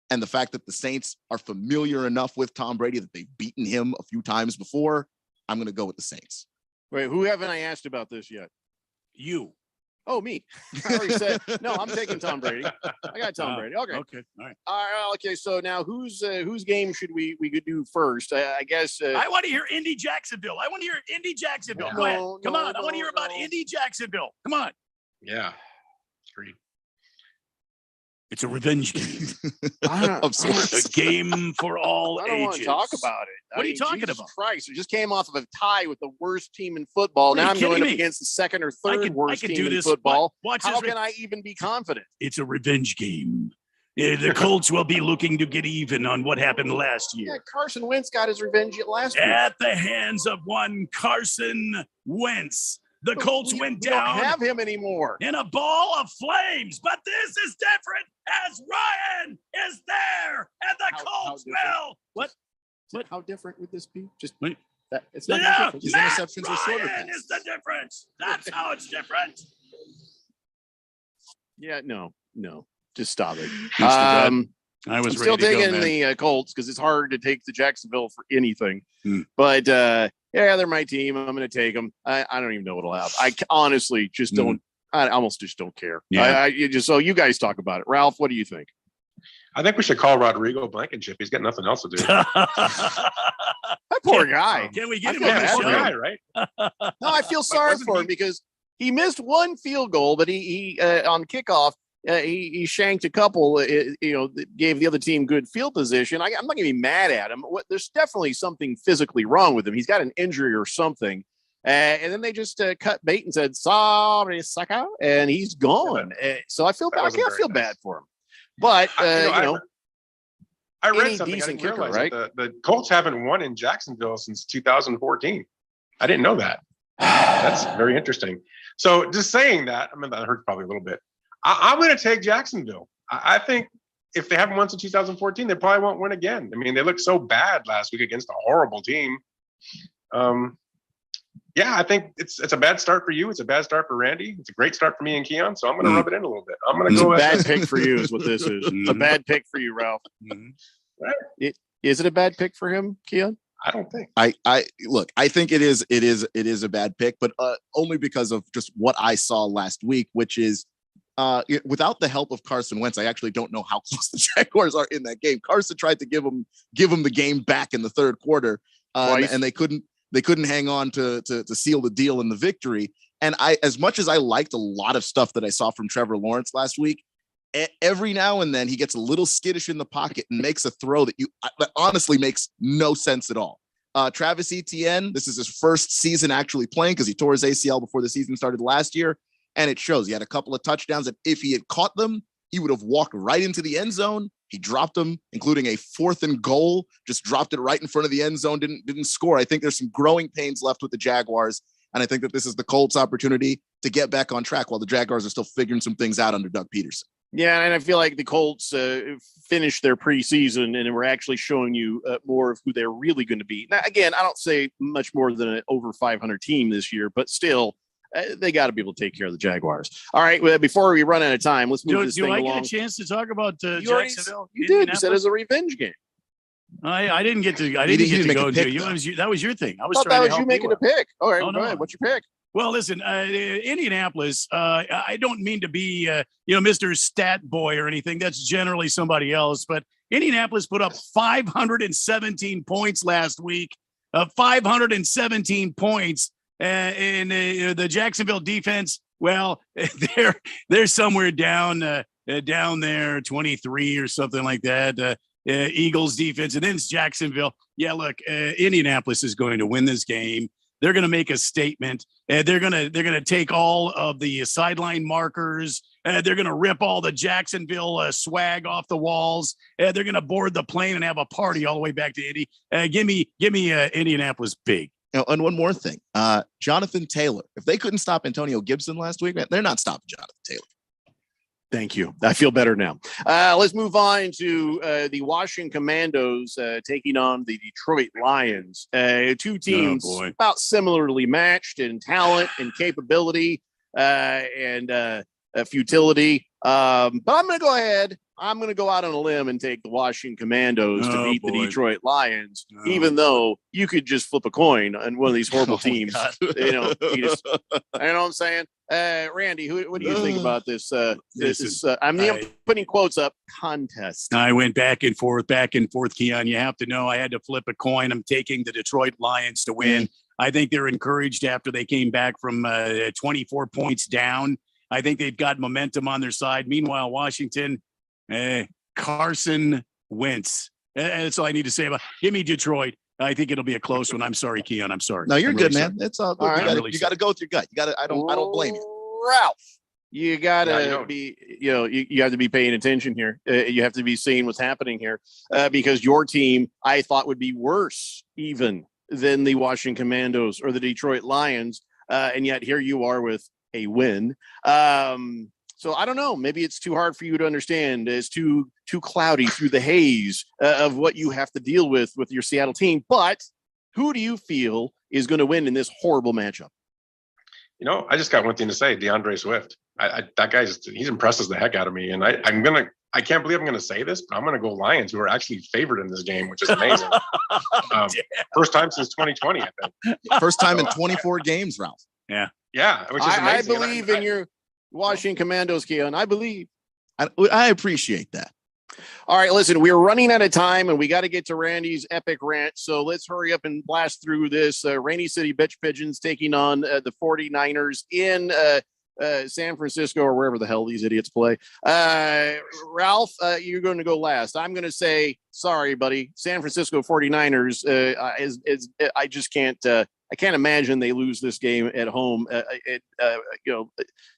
And the fact that the Saints are familiar enough with Tom Brady that they've beaten him a few times before, I'm going to go with the Saints. Wait, who haven't I asked about this yet? You. Oh, me. I already said, no, I'm taking Tom Brady. I got Tom Brady. Okay. Okay. All right. Okay. So now whose game should we could do first? I guess. I want to hear Indy Jacksonville. I want to hear Indy Jacksonville. Go ahead. Come on. I want to hear about Indy Jacksonville. Come on. Yeah. Agreed. It's a revenge game. Of sorts. A game for all I don't want to ages. talk about it. What are you talking Jesus about? Christ, we just came off of a tie with the worst team in football. Now I'm going up against the second or third worst team in football. How can I even be confident? It's a revenge game. The Colts will be looking to get even on what happened last year. Yeah, Carson Wentz got his revenge last year. At the hands of one Carson Wentz. The Colts went down. We don't have him anymore. In a ball of flames. But this is different as Ryan is there. And the Colts will. What? How different would this be? Just wait. It's not different. His interceptions Ryan are shorter. Is the difference. That's how it's different. Yeah, no. Just stop it. I was still ready to taking go, the Colts because it's hard to take the Jacksonville for anything. But yeah, they're my team. I'm going to take them. I don't even know what'll happen. I honestly just don't. I almost just don't care. Yeah. So you guys talk about it. Ralph, what do you think? I think we should call Rodrigo Blankenship. He's got nothing else to do. That poor guy. Can we get him I on the feel show? bad. Guy, right? No, I feel sorry for him because he missed one field goal, but he on kickoff. He shanked a couple, that gave the other team good field position. I'm not going to be mad at him. There's definitely something physically wrong with him. He's got an injury or something. And then they just cut bait and said, sorry, sucker, and he's gone. So I feel bad. I can't feel bad for him. But, I read any something. decent I didn't kicker, realize right? The Colts haven't won in Jacksonville since 2014. I didn't know that. That's very interesting. So just saying that, I mean, that hurts probably a little bit. I'm going to take Jacksonville. I think if they haven't won since 2014, they probably won't win again. I mean, they looked so bad last week against a horrible team. Yeah, I think it's a bad start for you. It's a bad start for Randy. It's a great start for me and Keon. So I'm going to rub it in a little bit. I'm going to go. A bad pick for you is what this is. It's a bad pick for you, Ralph. Is it a bad pick for him, Keon? I don't think. I look. I think it is a bad pick, but only because of just what I saw last week, which is. Without the help of Carson Wentz, I actually don't know how close the Jaguars are in that game. Carson tried to give him the game back in the third quarter, and they couldn't hang on to seal the deal in the victory. And as much as I liked a lot of stuff that I saw from Trevor Lawrence last week, every now and then he gets a little skittish in the pocket and makes a throw that honestly makes no sense at all. Travis Etienne, this is his first season actually playing because he tore his ACL before the season started last year. And it shows. He had a couple of touchdowns that if he had caught them, he would have walked right into the end zone. He dropped them, including a 4th and goal, just dropped it right in front of the end zone, didn't score. I think there's some growing pains left with the Jaguars. And I think that this is the Colts' opportunity to get back on track while the Jaguars are still figuring some things out under Doug Peterson. Yeah, and I feel like the Colts finished their preseason and we're actually showing you more of who they're really going to be. Now, again, I don't say much more than an over 500 team this year, but still, they got to be able to take care of the Jaguars. All right, well, before we run out of time, let's move this thing along. Do I get a chance to talk about Jacksonville? You did. You said it was a revenge game. I didn't get to. I didn't get to go to you. That was your thing. I was thought trying that to was you making a pick. All right, go ahead. What's your pick? Well, listen, Indianapolis. I don't mean to be, Mr. Stat Boy or anything. That's generally somebody else. But Indianapolis put up 517 points last week. 517 points. And the Jacksonville defense, well, they're somewhere down there, 23 or something like that. Eagles defense, and then it's Jacksonville. Yeah, look, Indianapolis is going to win this game. they're going to make a statement. They're going to take all of the sideline markers. They're going to rip all the Jacksonville swag off the walls. They're going to board the plane and have a party all the way back to Indy. Give me Indianapolis big. And one more thing, Jonathan Taylor. If they couldn't stop Antonio Gibson last week, man, they're not stopping Jonathan Taylor. Thank you. I feel better now. Let's move on to the Washington Commandos taking on the Detroit Lions. Two teams about similarly matched in talent and capability and futility. But I'm going to go ahead. I'm going to go out on a limb and take the Washington Commandos to beat the Detroit Lions, even though you could just flip a coin on one of these horrible teams. You know what I'm saying? Randy, what do you think about this? I'm putting quotes up, contest. I went back and forth, Keon. You have to know I had to flip a coin. I'm taking the Detroit Lions to win. I think they're encouraged after they came back from 24 points down. I think they've got momentum on their side. Meanwhile, Washington, Carson Wentz. That's all I need to say about. Give me Detroit. I think it'll be a close one. I'm sorry, Keon. I'm sorry. No, you're I'm good, really man. sorry. It's all good. All right. You got to go with your gut. You got to. I don't blame you, Ralph. You got to be. You have to be paying attention here. You have to be seeing what's happening here because your team, I thought, would be worse even than the Washington Commandos or the Detroit Lions, and yet here you are with a win. So I don't know. Maybe it's too hard for you to understand. It's too cloudy through the haze of what you have to deal with your Seattle team. But who do you feel is going to win in this horrible matchup? I just got one thing to say. DeAndre Swift. That guy he impresses the heck out of me. And I can't believe I'm going to say this, but I'm going to go Lions, who are actually favored in this game, which is amazing. First time since 2020, I think. First time in 24 games, Ralph. Yeah. Yeah, which is amazing. I believe in your Washington Commandos, Keon. I believe. I appreciate that. All right, listen, we're running out of time, and we got to get to Randy's epic rant. So let's hurry up and blast through this. Rainy City Bitch Pigeons taking on the 49ers in San Francisco or wherever the hell these idiots play. Ralph, you're going to go last. I'm going to say, sorry, buddy. San Francisco 49ers I just can't. I can't imagine they lose this game at home.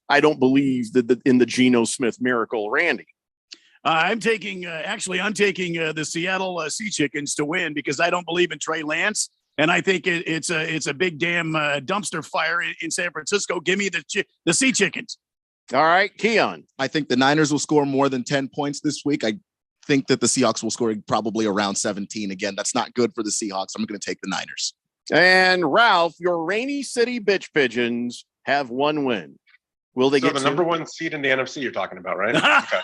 I don't believe that in the Geno Smith miracle. Randy. I'm taking the Seattle Sea Chickens to win because I don't believe in Trey Lance. And I think it's a big damn dumpster fire in San Francisco. Give me the Sea Chickens. All right, Keon. I think the Niners will score more than 10 points this week. I think that the Seahawks will score probably around 17. Again, that's not good for the Seahawks. I'm going to take the Niners. And Ralph, your Rainy City Bitch Pigeons have one win. Will they get the number one seed in the NFC you're talking about, right? Okay.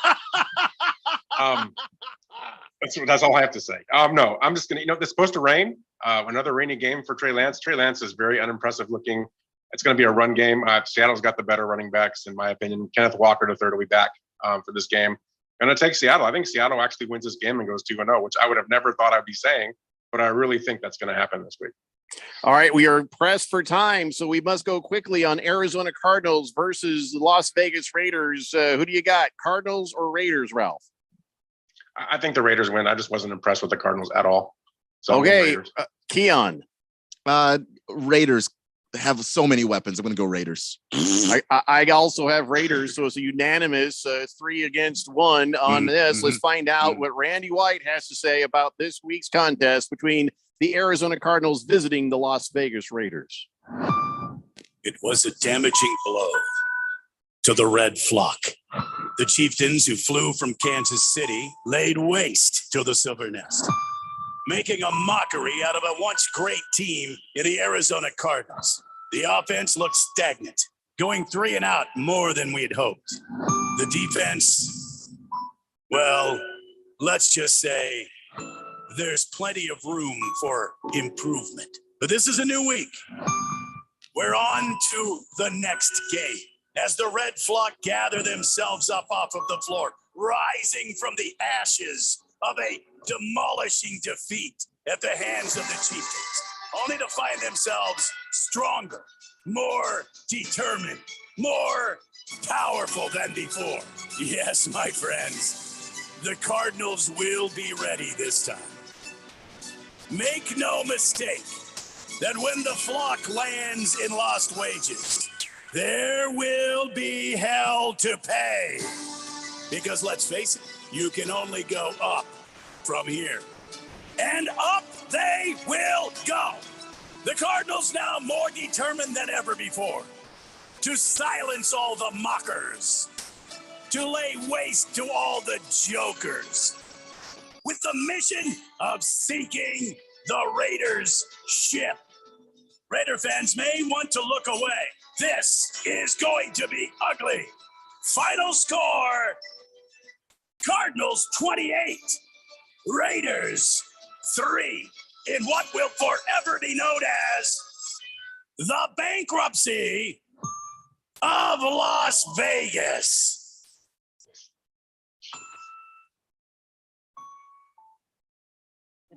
That's all I have to say. No, I'm just going to, it's supposed to rain. Another rainy game for Trey Lance. Trey Lance is very unimpressive looking. It's going to be a run game. Seattle's got the better running backs, in my opinion. Kenneth Walker III will be back for this game. Going to take Seattle. I think Seattle actually wins this game and goes 2-0, which I would have never thought I'd be saying, but I really think that's going to happen this week. All right, we are pressed for time, so we must go quickly on Arizona Cardinals versus the Las Vegas Raiders. Who do you got, Cardinals or Raiders, Ralph? I think the Raiders win. I just wasn't impressed with the Cardinals at all. So okay, Keon. Raiders have so many weapons. I'm going to go Raiders. I also have Raiders, so it's a unanimous 3-1 on this. Let's find out what Randy White has to say about this week's contest between the Arizona Cardinals visiting the Las Vegas Raiders. It was a damaging blow to the Red Flock. The Chieftains, who flew from Kansas City, laid waste to the Silver Nest, making a mockery out of a once great team in the Arizona Cardinals. The offense looked stagnant, going 3 and out more than we had hoped. The defense, well, let's just say there's plenty of room for improvement. But this is a new week. We're on to the next game as the Red Flock gather themselves up off of the floor, rising from the ashes of a demolishing defeat at the hands of the Chieftains, only to find themselves stronger, more determined, more powerful than before. Yes, my friends, the Cardinals will be ready this time. Make no mistake, that when the flock lands in lost wages, there will be hell to pay. Because let's face it, you can only go up from here. And up they will go. The Cardinals now more determined than ever before to silence all the mockers, to lay waste to all the jokers, with the mission of sinking the Raiders' ship. Raider fans may want to look away. This is going to be ugly. Final score, Cardinals 28, Raiders 3, in what will forever be known as the bankruptcy of Las Vegas.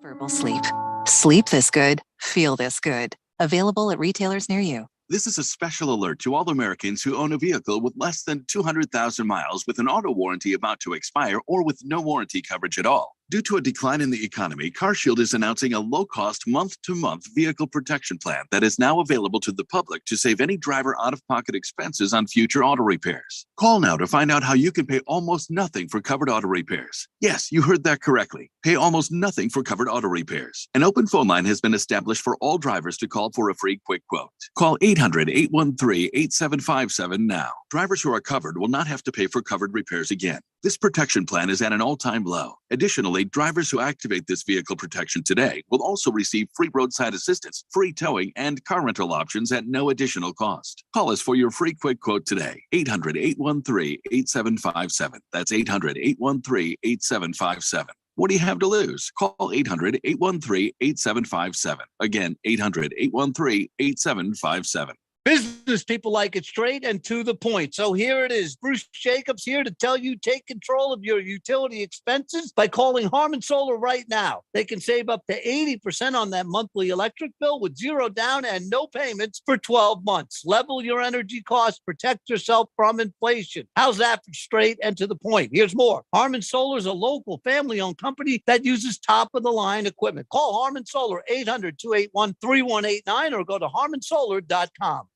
Verbal sleep. Sleep this good, feel this good. Available at retailers near you. This is a special alert to all Americans who own a vehicle with less than 200,000 miles with an auto warranty about to expire or with no warranty coverage at all. Due to a decline in the economy, CarShield is announcing a low-cost month-to-month vehicle protection plan that is now available to the public to save any driver out-of-pocket expenses on future auto repairs. Call now to find out how you can pay almost nothing for covered auto repairs. Yes, you heard that correctly. Pay almost nothing for covered auto repairs. An open phone line has been established for all drivers to call for a free quick quote. Call 800-813-8757 now. Drivers who are covered will not have to pay for covered repairs again. This protection plan is at an all-time low. Additionally, drivers who activate this vehicle protection today will also receive free roadside assistance, free towing, and car rental options at no additional cost. Call us for your free quick quote today. 800-813-8757. That's 800-813-8757. What do you have to lose? Call 800-813-8757. Again, 800-813-8757. Business people like it straight and to the point. So here it is. Bruce Jacobs here to tell you take control of your utility expenses by calling Harmon Solar right now. They can save up to 80% on that monthly electric bill with zero down and no payments for 12 months. Level your energy costs, protect yourself from inflation. How's that for straight and to the point? Here's more. Harmon Solar is a local family-owned company that uses top-of-the-line equipment. Call Harmon Solar 800-281-3189 or go to harmonsolar.com.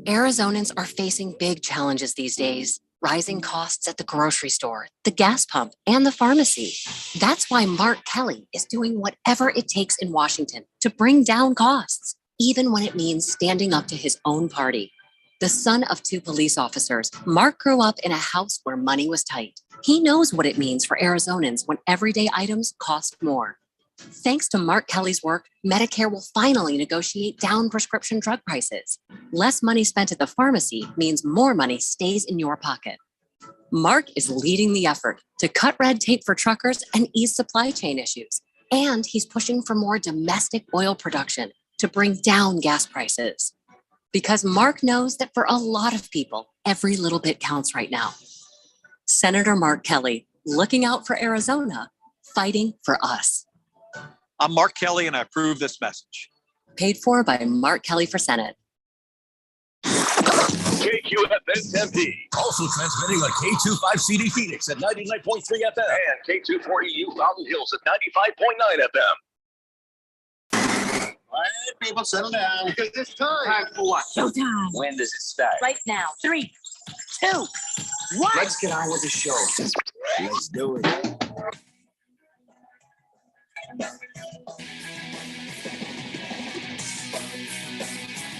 Arizonans are facing big challenges these days. Rising costs at the grocery store, the gas pump, and the pharmacy. That's why Mark Kelly is doing whatever it takes in Washington to bring down costs, even when it means standing up to his own party. The son of two police officers, Mark grew up in a house where money was tight. He knows what it means for Arizonans when everyday items cost more. Thanks to Mark Kelly's work, Medicare will finally negotiate down prescription drug prices. Less money spent at the pharmacy means more money stays in your pocket. Mark is leading the effort to cut red tape for truckers and ease supply chain issues. And he's pushing for more domestic oil production to bring down gas prices. Because Mark knows that for a lot of people, every little bit counts right now. Senator Mark Kelly, looking out for Arizona, fighting for us. I'm Mark Kelly, and I approve this message. Paid for by Mark Kelly for Senate. KQFN Tempe. Also transmitting on K25CD Phoenix at 99.3 FM. And K240U Mountain Hills at 95.9 FM. All right, people, settle down because it's time. Time for what? Showtime. When does it start? Right now. 3, 2, 1. Let's get on with the show. Let's do it.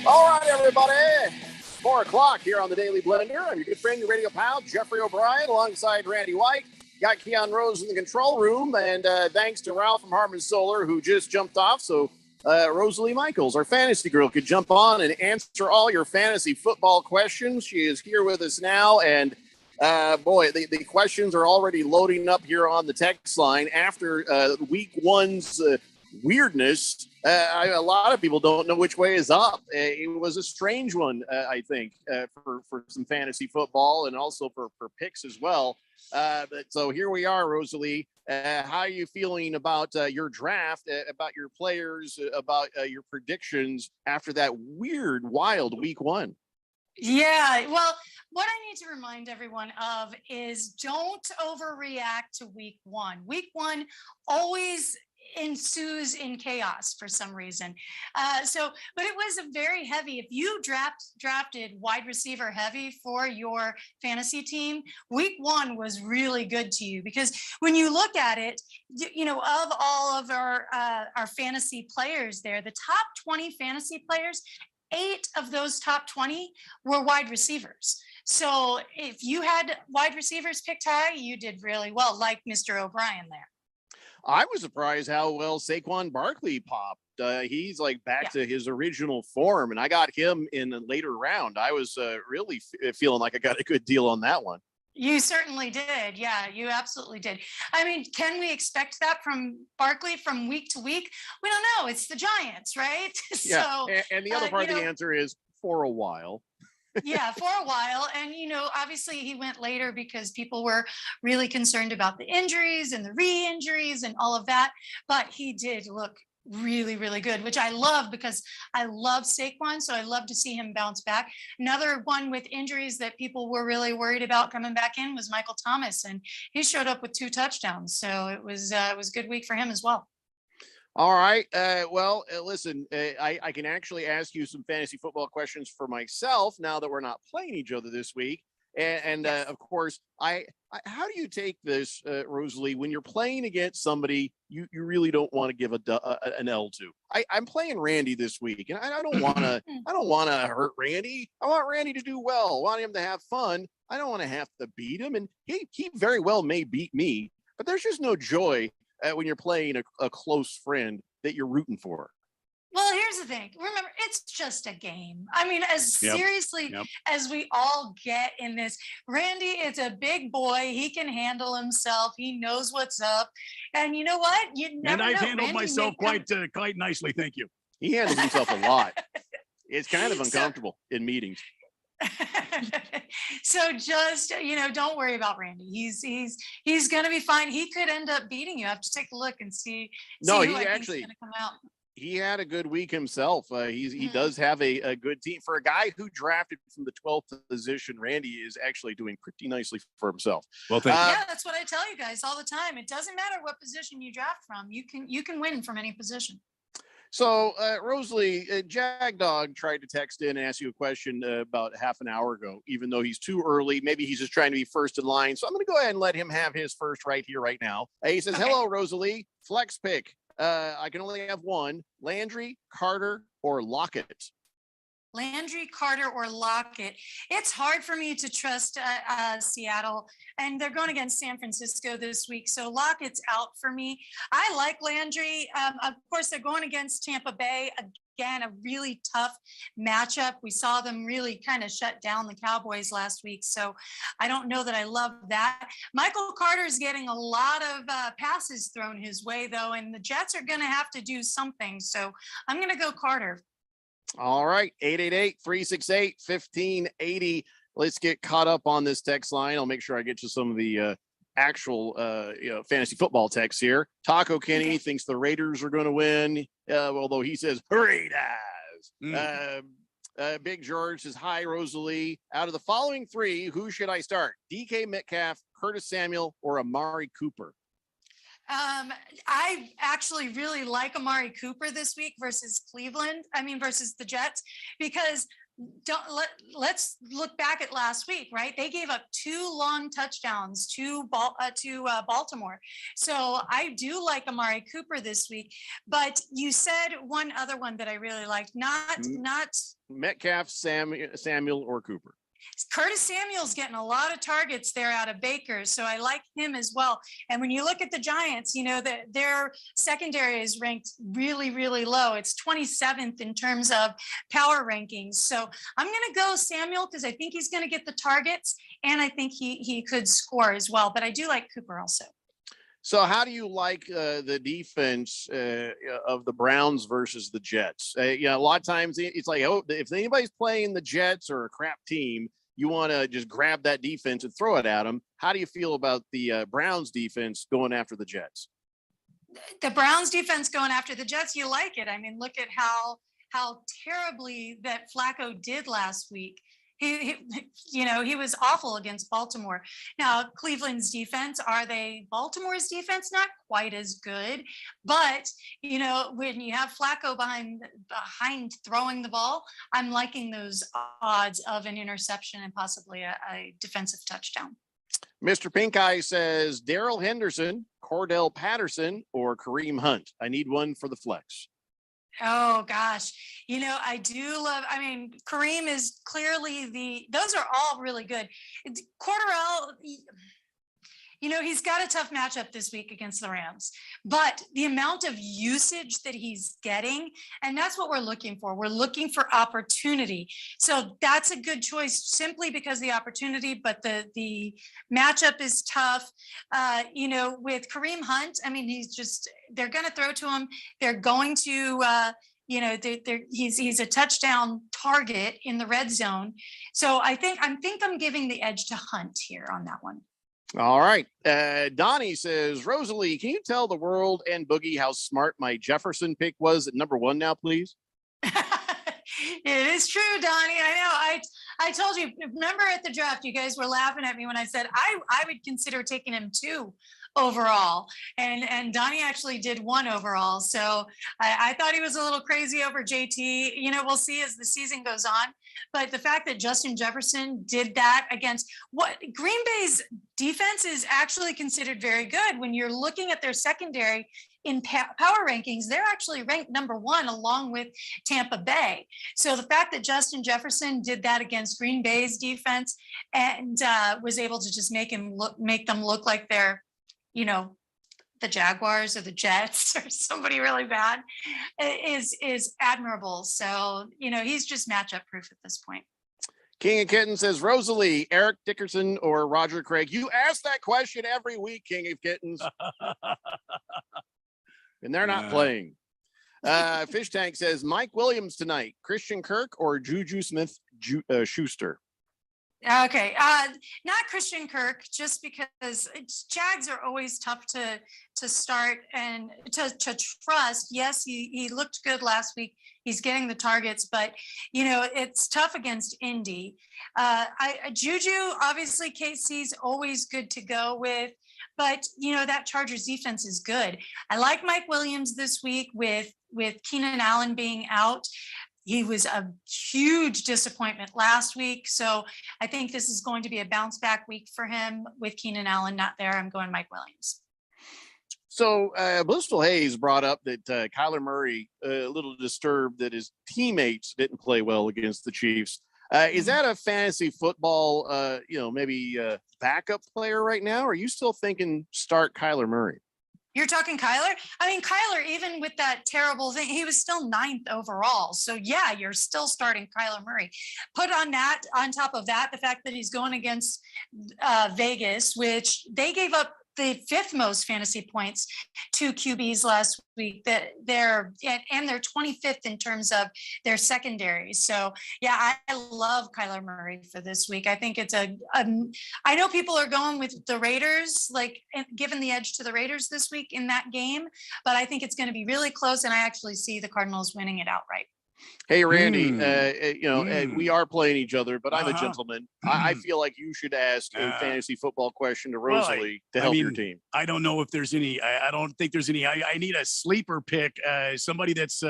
All right, everybody. 4 o'clock here on the Daily Blender. I'm your good friend, your radio pal, Jeffrey O'Brien, alongside Randy White. Got Keon Rose in the control room, and thanks to Ralph from Harmon Solar, who just jumped off, so Rosalie Michaels, our fantasy girl, could jump on and answer all your fantasy football questions. She is here with us now, and boy, the questions are already loading up here on the text line after week one's weirdness. A lot of people don't know which way is up. It was a strange one, I think, for some fantasy football and also for picks as well. But so here we are, Rosalie. How are you feeling about your draft, about your players, about your predictions after that weird, wild week one? Yeah, well, what I need to remind everyone of is don't overreact to week one. Week one always ensues in chaos for some reason. But it was a very heavy. If you drafted wide receiver heavy for your fantasy team, week 1 was really good to you, because when you look at it, of all of our fantasy players there, the top 20 fantasy players, 8 of those top 20 were wide receivers. So if you had wide receivers picked high, you did really well, like Mr. O'Brien there. I was surprised how well Saquon Barkley popped. He's like back to his original form, and I got him in a later round. I was really feeling like I got a good deal on that one. You certainly did. Yeah, you absolutely did. I mean, can we expect that from Barkley from week to week? We don't know. It's the Giants, right? Yeah. And the other part of the answer is for a while. Yeah, for a while. And, obviously he went later because people were really concerned about the injuries and the re-injuries and all of that. But he did look really, really good, which I love, because I love Saquon. So I love to see him bounce back. Another one with injuries that people were really worried about coming back in was Michael Thomas, and he showed up with 2 touchdowns. So it was a good week for him as well. All right. Listen, I can actually ask you some fantasy football questions for myself now that we're not playing each other this week. And of course, how do you take this, Rosalie, when you're playing against somebody you really don't want to give an L to? I'm playing Randy this week, and I don't want to hurt Randy. I want Randy to do well. I want him to have fun. I don't want to have to beat him, and he very well may beat me, but there's just no joy when you're playing a close friend that you're rooting for. Well, here's the thing. Remember, it's just a game. I mean, as seriously as we all get in this, Randy is a big boy. He can handle himself. He knows what's up. And you know what? You never know. And I've handled Randy myself quite nicely. Thank you. He handles himself a lot. It's kind of uncomfortable in meetings. So just, don't worry about Randy. He's going to be fine. He could end up beating you. I have to take a look and see. No, who he I think's actually gonna come out. He had a good week himself. He does have a good team. For a guy who drafted from the 12th position, Randy is actually doing pretty nicely for himself. Well, thank you. Yeah, that's what I tell you guys all the time. It doesn't matter what position you draft from. You can win from any position. So, Rosalie, Jag Dog tried to text in and ask you a question about half an hour ago, even though he's too early. Maybe he's just trying to be first in line. So I'm going to go ahead and let him have his first right here, right now. He says, hello, Rosalie. Flex pick. I can only have one: Landry, Carter, or Lockett. Landry, Carter, or Lockett. It's hard for me to trust Seattle, and they're going against San Francisco this week. So Lockett's out for me. I like Landry. Of course, they're going against Tampa Bay. Again, a really tough matchup. We saw them really kind of shut down the Cowboys last week. So I don't know that I love that. Michael Carter's getting a lot of passes thrown his way, though, and the Jets are going to have to do something. So I'm going to go Carter. All right, 888-368-1580. Let's get caught up on this text line. I'll make sure I get to some of the actual fantasy football texts here. Taco Kenny thinks the Raiders are going to win, although he says Raiders. Big George says, hi, Rosalie. Out of the following 3, who should I start? DK Metcalf, Curtis Samuel, or Amari Cooper? I actually really like Amari Cooper this week versus the Jets, because let's look back at last week, right? They gave up 2 long touchdowns to Baltimore. So I do like Amari Cooper this week, but you said one other one that I really liked, not Metcalf, Samuel, or Cooper. Curtis Samuel's getting a lot of targets there out of Baker, so I like him as well. And when you look at the Giants, their secondary is ranked really, really low. It's 27th in terms of power rankings. So I'm going to go Samuel because I think he's going to get the targets, and I think he could score as well. But I do like Cooper also. So how do you like the defense of the Browns versus the Jets? A lot of times it's like, if anybody's playing the Jets or a crap team, you want to just grab that defense and throw it at them. How do you feel about the Browns defense going after the Jets? The Browns defense going after the Jets, you like it. I mean, look at how terribly that Flacco did last week. he was awful against Baltimore. Now, Cleveland's defense, are they Baltimore's defense? Not quite as good, but when you have Flacco behind throwing the ball, I'm liking those odds of an interception and possibly a defensive touchdown. Mr. Pink Eye says Darrell Henderson, Cordell Patterson, or Kareem Hunt. I need one for the flex. Oh gosh. I do love, Kareem is clearly those are all really good. Cordarrelle, he's got a tough matchup this week against the Rams, but the amount of usage that he's getting, and that's what we're looking for. We're looking for opportunity. So that's a good choice simply because the opportunity, but the matchup is tough. With Kareem Hunt, they're going to throw to him. They're going to, he's a touchdown target in the red zone. So I think I'm giving the edge to Hunt here on that one. All right. Donnie says, Rosalie, can you tell the world and Boogie how smart my Jefferson pick was at number 1 now, please? It is true, Donnie. I know. I told you, remember at the draft, you guys were laughing at me when I said I would consider taking him 2 overall, and Donnie actually did 1 overall. So I thought he was a little crazy over JT. We'll see as the season goes on. But the fact that Justin Jefferson did that against what Green Bay's defense is actually considered very good. When you're looking at their secondary in power rankings, they're actually ranked number 1 along with Tampa Bay. So the fact that Justin Jefferson did that against Green Bay's defense and was able to just make them look like they're, the Jaguars or the Jets or somebody really bad is admirable. So, he's just matchup proof at this point. King of Kittens says, Rosalie, Eric Dickerson, or Roger Craig? You ask that question every week, King of Kittens. And they're not playing. Fish Tank says, Mike Williams tonight, Christian Kirk or Juju Smith-Schuster? Okay, not Christian Kirk, just because Jags are always tough to start and to trust. Yes, he looked good last week. He's getting the targets, but it's tough against Indy. Juju, obviously, KC's always good to go with, but that Chargers defense is good. I like Mike Williams this week with Keenan Allen being out. He was a huge disappointment last week. So I think this is going to be a bounce back week for him with Keenan Allen not there. I'm going Mike Williams. So Blissful Hayes brought up that Kyler Murray a little disturbed that his teammates didn't play well against the Chiefs. Is that a fantasy football, maybe backup player right now? Or are you still thinking start Kyler Murray? You're talking Kyler? Kyler, even with that terrible thing, he was still 9th overall. So yeah, you're still starting Kyler Murray. Put on top of that, the fact that he's going against Vegas, which they gave up the 5th most fantasy points to QBs last week. That they're 25th in terms of their secondary. So yeah, I love Kyler Murray for this week. I think it's I know people are going with the Raiders, like giving the edge to the Raiders this week in that game, but I think it's going to be really close, and I actually see the Cardinals winning it outright. Hey, Randy, we are playing each other, but I'm a gentleman. I feel like you should ask a fantasy football question to Rosalie to help your team. I don't know if there's any. I don't think there's any. I need a sleeper pick, somebody that's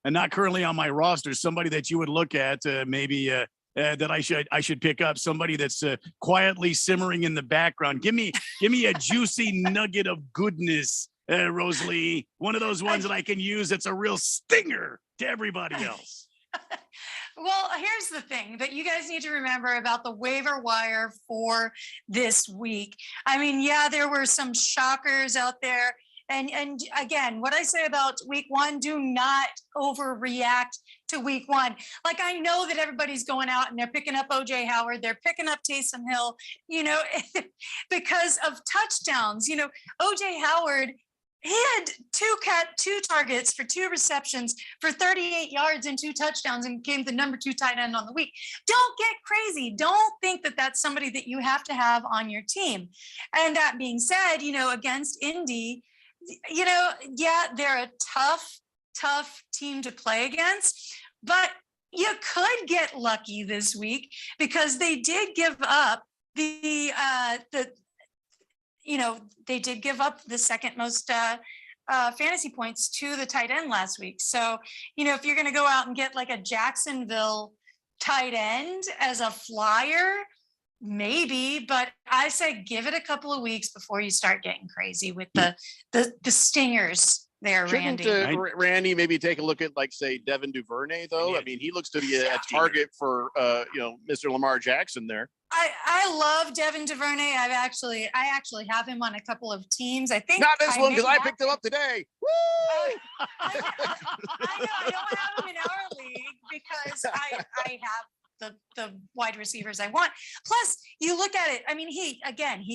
not currently on my roster, somebody that you would look at maybe that I should pick up, somebody that's quietly simmering in the background. Give me a juicy nugget of goodness, Rosalie. One of those ones that I can use that's a real stinger to everybody else. Well, here's the thing that you guys need to remember about the waiver wire for this week. There were some shockers out there. And again, what I say about week 1, do not overreact to week 1. Like, I know that everybody's going out and they're picking up OJ Howard, they're picking up Taysom Hill, because of touchdowns. OJ Howard, he had 2 targets for 2 receptions for 38 yards and 2 touchdowns and became the number 2 tight end on the week. Don't get crazy. Don't think that that's somebody that you have to have on your team. And that being said, against Indy, they're a tough team to play against, but you could get lucky this week because they did give up they did give up the second most fantasy points to the tight end last week. So, if you're going to go out and get like a Jacksonville tight end as a flyer, maybe, but I say give it a couple of weeks before you start getting crazy with the stingers there, Shouldn't, Randy. Randy maybe take a look at, like, say, Devin Duvernay, though? I mean, he looks to be a target for, Mr. Lamar Jackson there. I love Devin Duvernay. I actually have him on a couple of teams. I think Not this one, because I may picked him up today. I know I don't have him in our league because I have the wide receivers I want. Plus, you look at it. I mean, he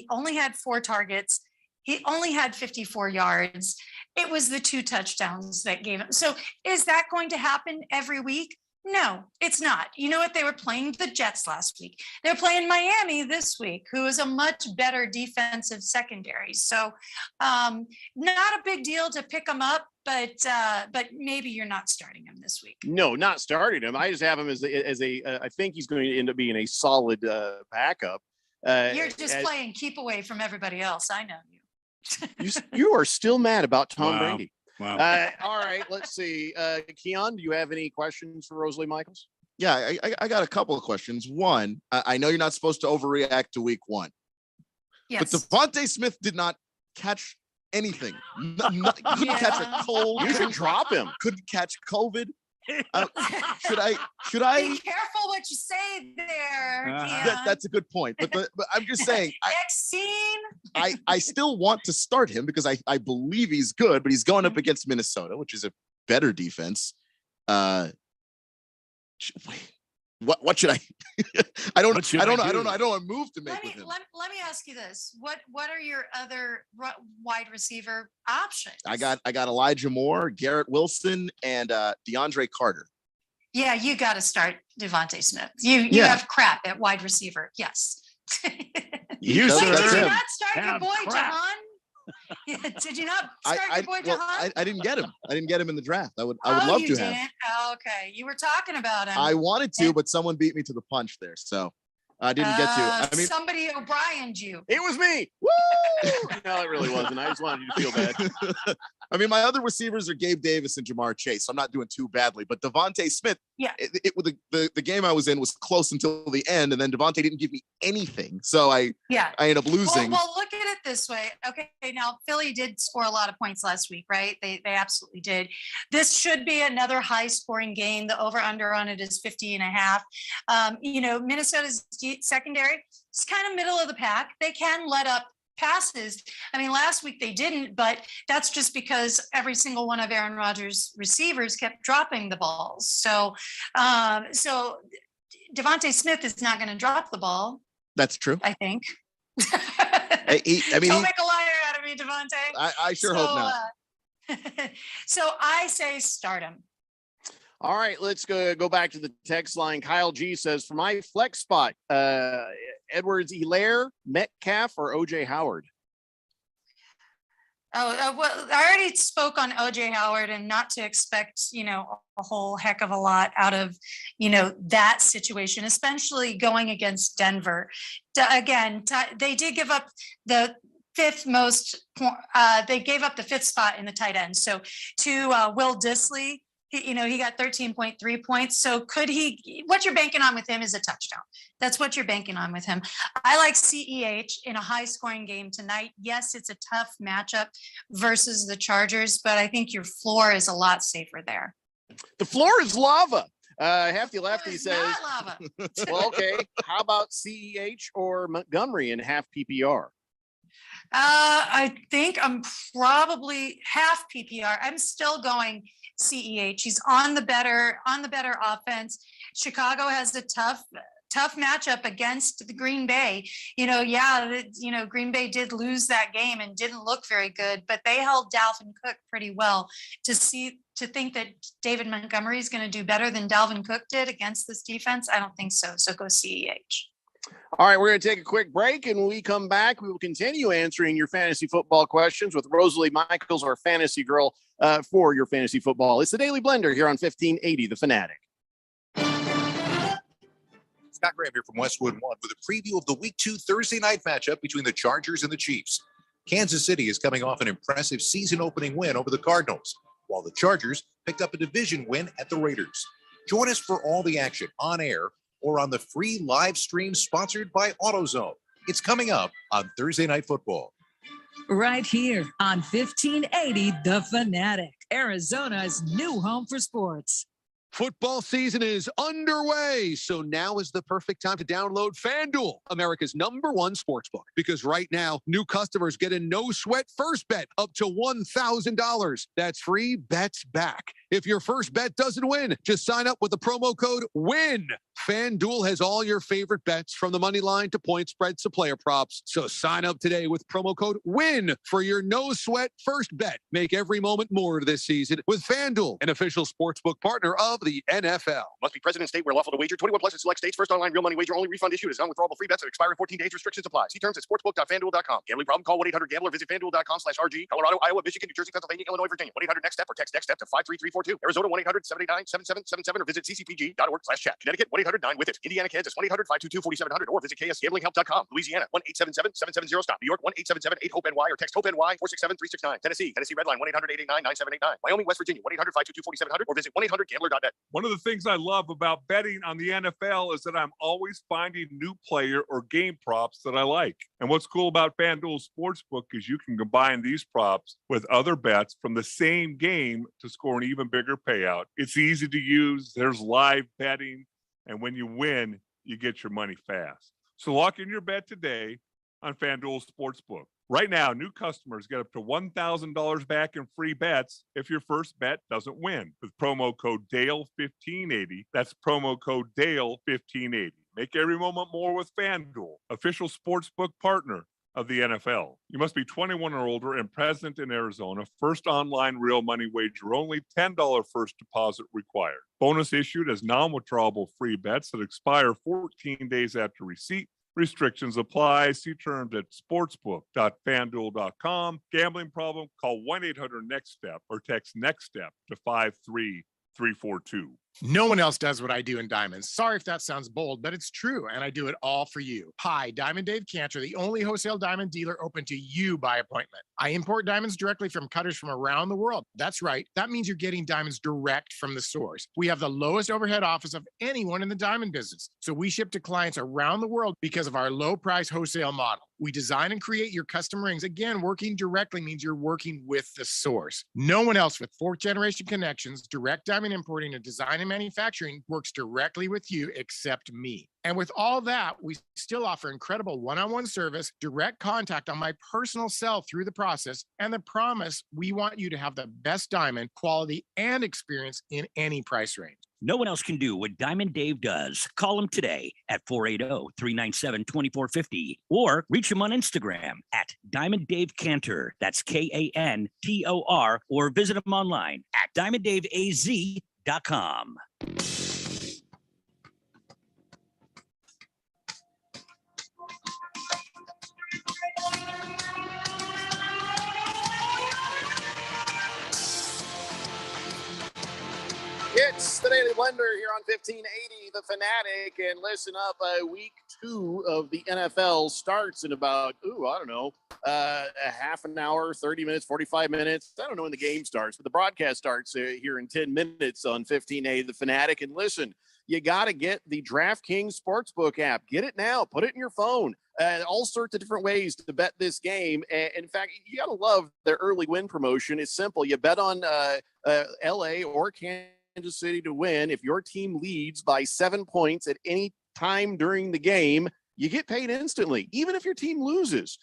only had 4 targets. He only had 54 yards. It was the 2 touchdowns that gave him. So is that going to happen every week? No, it's not. You know what? They were playing the Jets last week. They're playing Miami this week, who is a much better defensive secondary. So not a big deal to pick them up, but maybe you're not starting him this week. No, not starting him. I just have him as I think he's going to end up being a solid backup. You're just playing keep away from everybody else. I know you. You are still mad about Tom Wow. Brady. Wow. All right, let's see. Keon, do you have any questions for Rosalie Michaels? Yeah, I got a couple of questions. One, I know you're not supposed to overreact to week 1. Yes. But Devontae Smith did not catch anything. Couldn't catch a cold. You should drop him. Couldn't catch COVID. Should I? Be careful what you say there. Keon. That's a good point. But I'm just saying. Vaccine. I still want to start him because I believe he's good, but he's going up against Minnesota, which is a better defense. What should I? I don't know a move to make with him. Let me ask you this: What are your other wide receiver options? I got Elijah Moore, Garrett Wilson, and DeAndre Carter. Yeah, you got to start Devontae Smith. You have crap at wide receiver. Yes. That's did you him. not start your boy Jahan? Did you not start your boy Jahan? I didn't get him. I didn't get him in the draft. I would love you to didn't? have. Oh, okay, you were talking about him. I wanted to, but someone beat me to the punch there, so I didn't get to. I mean, somebody O'Brien'd you. It was me. Woo! No, it really wasn't. I just wanted you to feel bad. I mean, my other receivers are Gabe Davis and Jamar Chase, so I'm not doing too badly. But Devontae Smith, the game I was in was close until the end, and then Devontae didn't give me anything, so I ended up losing. Well, look at it this way. Okay, now Philly did score a lot of points last week, right? They absolutely did. This should be another high-scoring game. The over/under on it is 50.5. Minnesota's secondary is kind of middle of the pack. They can let up passes. I mean, last week they didn't, but that's just because every single one of Aaron Rodgers' receivers kept dropping the balls. So Devontae Smith is not going to drop the ball. That's true. I think. I mean, don't make a liar out of me, Devontae. I sure hope not. So I say start him. All right, let's go back to the text line. Kyle G says, for my flex spot, Edwards-Helaire, Metcalf, or OJ Howard? Well, I already spoke on OJ Howard and not to expect, a whole heck of a lot out of, that situation, especially going against Denver. Again, they did give up the 5th most, they gave up the 5th spot in the tight end. So to Will Dissly, he got 13.3 points. So what you're banking on with him is a touchdown. That's what you're banking on with him. I like CEH in a high scoring game tonight. Yes, it's a tough matchup versus the Chargers, but I think your floor is a lot safer there. The floor is lava. Hefty Lefty says, not lava. Well, okay. How about CEH or Montgomery in half PPR? I think I'm probably half PPR. I'm still going CEH. He's on the better offense. Chicago has a tough matchup against the Green Bay. Green Bay did lose that game and didn't look very good, but they held Dalvin Cook pretty well. To think that David Montgomery is going to do better than Dalvin Cook did against this defense, I don't think so. So go CEH. All right, we're going to take a quick break, and when we come back, we will continue answering your fantasy football questions with Rosalie Michaels, our fantasy girl, for your fantasy football. It's the Daily Blender here on 1580 The Fanatic. Scott Graham here from Westwood One with a preview of the Week 2 Thursday night matchup between the Chargers and the Chiefs. Kansas City is coming off an impressive season-opening win over the Cardinals, while the Chargers picked up a division win at the Raiders. Join us for all the action on air or on the free live stream sponsored by AutoZone. It's coming up on Thursday Night Football. Right here on 1580 The Fanatic, Arizona's new home for sports. Football season is underway, so now is the perfect time to download FanDuel, America's #1 sportsbook. Because right now, new customers get a no-sweat first bet up to $1,000. That's free bets back. If your first bet doesn't win, just sign up with the promo code WIN. FanDuel has all your favorite bets from the money line to point spreads to player props. So sign up today with promo code WIN for your no-sweat first bet. Make every moment more this season with FanDuel, an official sportsbook partner of the NFL. Must be present in state where lawful to wager. 21 plus in select states. First online real money wager only. Refund issued as non-withdrawable free bets that expire in 14 days. Restrictions apply. See terms at sportsbook.fanduel.com. Gambling problem? Call 1-800-GAMBLER. Visit fanduel.com/RG. Colorado, Iowa, Michigan, New Jersey, Pennsylvania, Illinois, Virginia. 1-800-NEXT-STEP or text NEXT-STEP to 53342. Arizona 1-800-789-7777 or visit ccpg.org/chat. Connecticut 1-800-9-WITH-IT. Indiana, Kansas 1-800-522-4700 or visit ksgamblinghhelp.com. Louisiana 1-877-770-STOP. New York 1-877-8-HOPE-NY or text HOPE-NY 467-369. Tennessee Redline 1-800-889-9789. Wyoming, West Virginia 1-800-522-4700 or visit 1-800-GAMBLER.net. One of the things I love about betting on the NFL is that I'm always finding new player or game props that I like. And what's cool about FanDuel Sportsbook is you can combine these props with other bets from the same game to score an even bigger payout. It's easy to use. There's live betting. And when you win, you get your money fast. So lock in your bet today on FanDuel Sportsbook. Right now, new customers get up to $1,000 back in free bets if your first bet doesn't win with promo code DALE1580. That's promo code DALE1580. Make every moment more with FanDuel, official sportsbook partner of the NFL. You must be 21 or older and present in Arizona. First online real money wager only. $10 first deposit required. Bonus issued as non-withdrawable free bets that expire 14 days after receipt. Restrictions apply. See terms at sportsbook.fanduel.com. Gambling problem? Call 1-800-NEXT-STEP or text NEXT-STEP to 53342. No one else does what I do in diamonds. Sorry if that sounds bold, but it's true, and I do it all for you. Hi, Diamond Dave Cantor, the only wholesale diamond dealer open to you by appointment. I import diamonds directly from cutters from around the world. That's right. That means you're getting diamonds direct from the source. We have the lowest overhead office of anyone in the diamond business. So we ship to clients around the world because of our low price wholesale model. We design and create your custom rings. Again, working directly means you're working with the source. No one else with fourth generation connections, direct diamond importing, and design and manufacturing works directly with you except me. And with all that, we still offer incredible one-on-one service, direct contact on my personal cell through the process, and the promise we want you to have the best diamond quality and experience in any price range. No one else can do what Diamond Dave does. Call him today at 480-397-2450 or reach him on Instagram at Diamond Dave Cantor. That's Kantor, or visit him online at diamonddaveaz.com. It's the Daily Blender here on 1580 The Fanatic, and listen up, week 2 of the NFL starts in about, a half an hour, 30 minutes, 45 minutes. I don't know when the game starts, but the broadcast starts here in 10 minutes on 1580 The Fanatic. And listen, you got to get the DraftKings Sportsbook app. Get it now. Put it in your phone. All sorts of different ways to bet this game. And in fact, you got to love their early win promotion. It's simple. You bet on LA or Kansas City to win. If your team leads by 7 points at any time during the game, you get paid instantly, even if your team loses.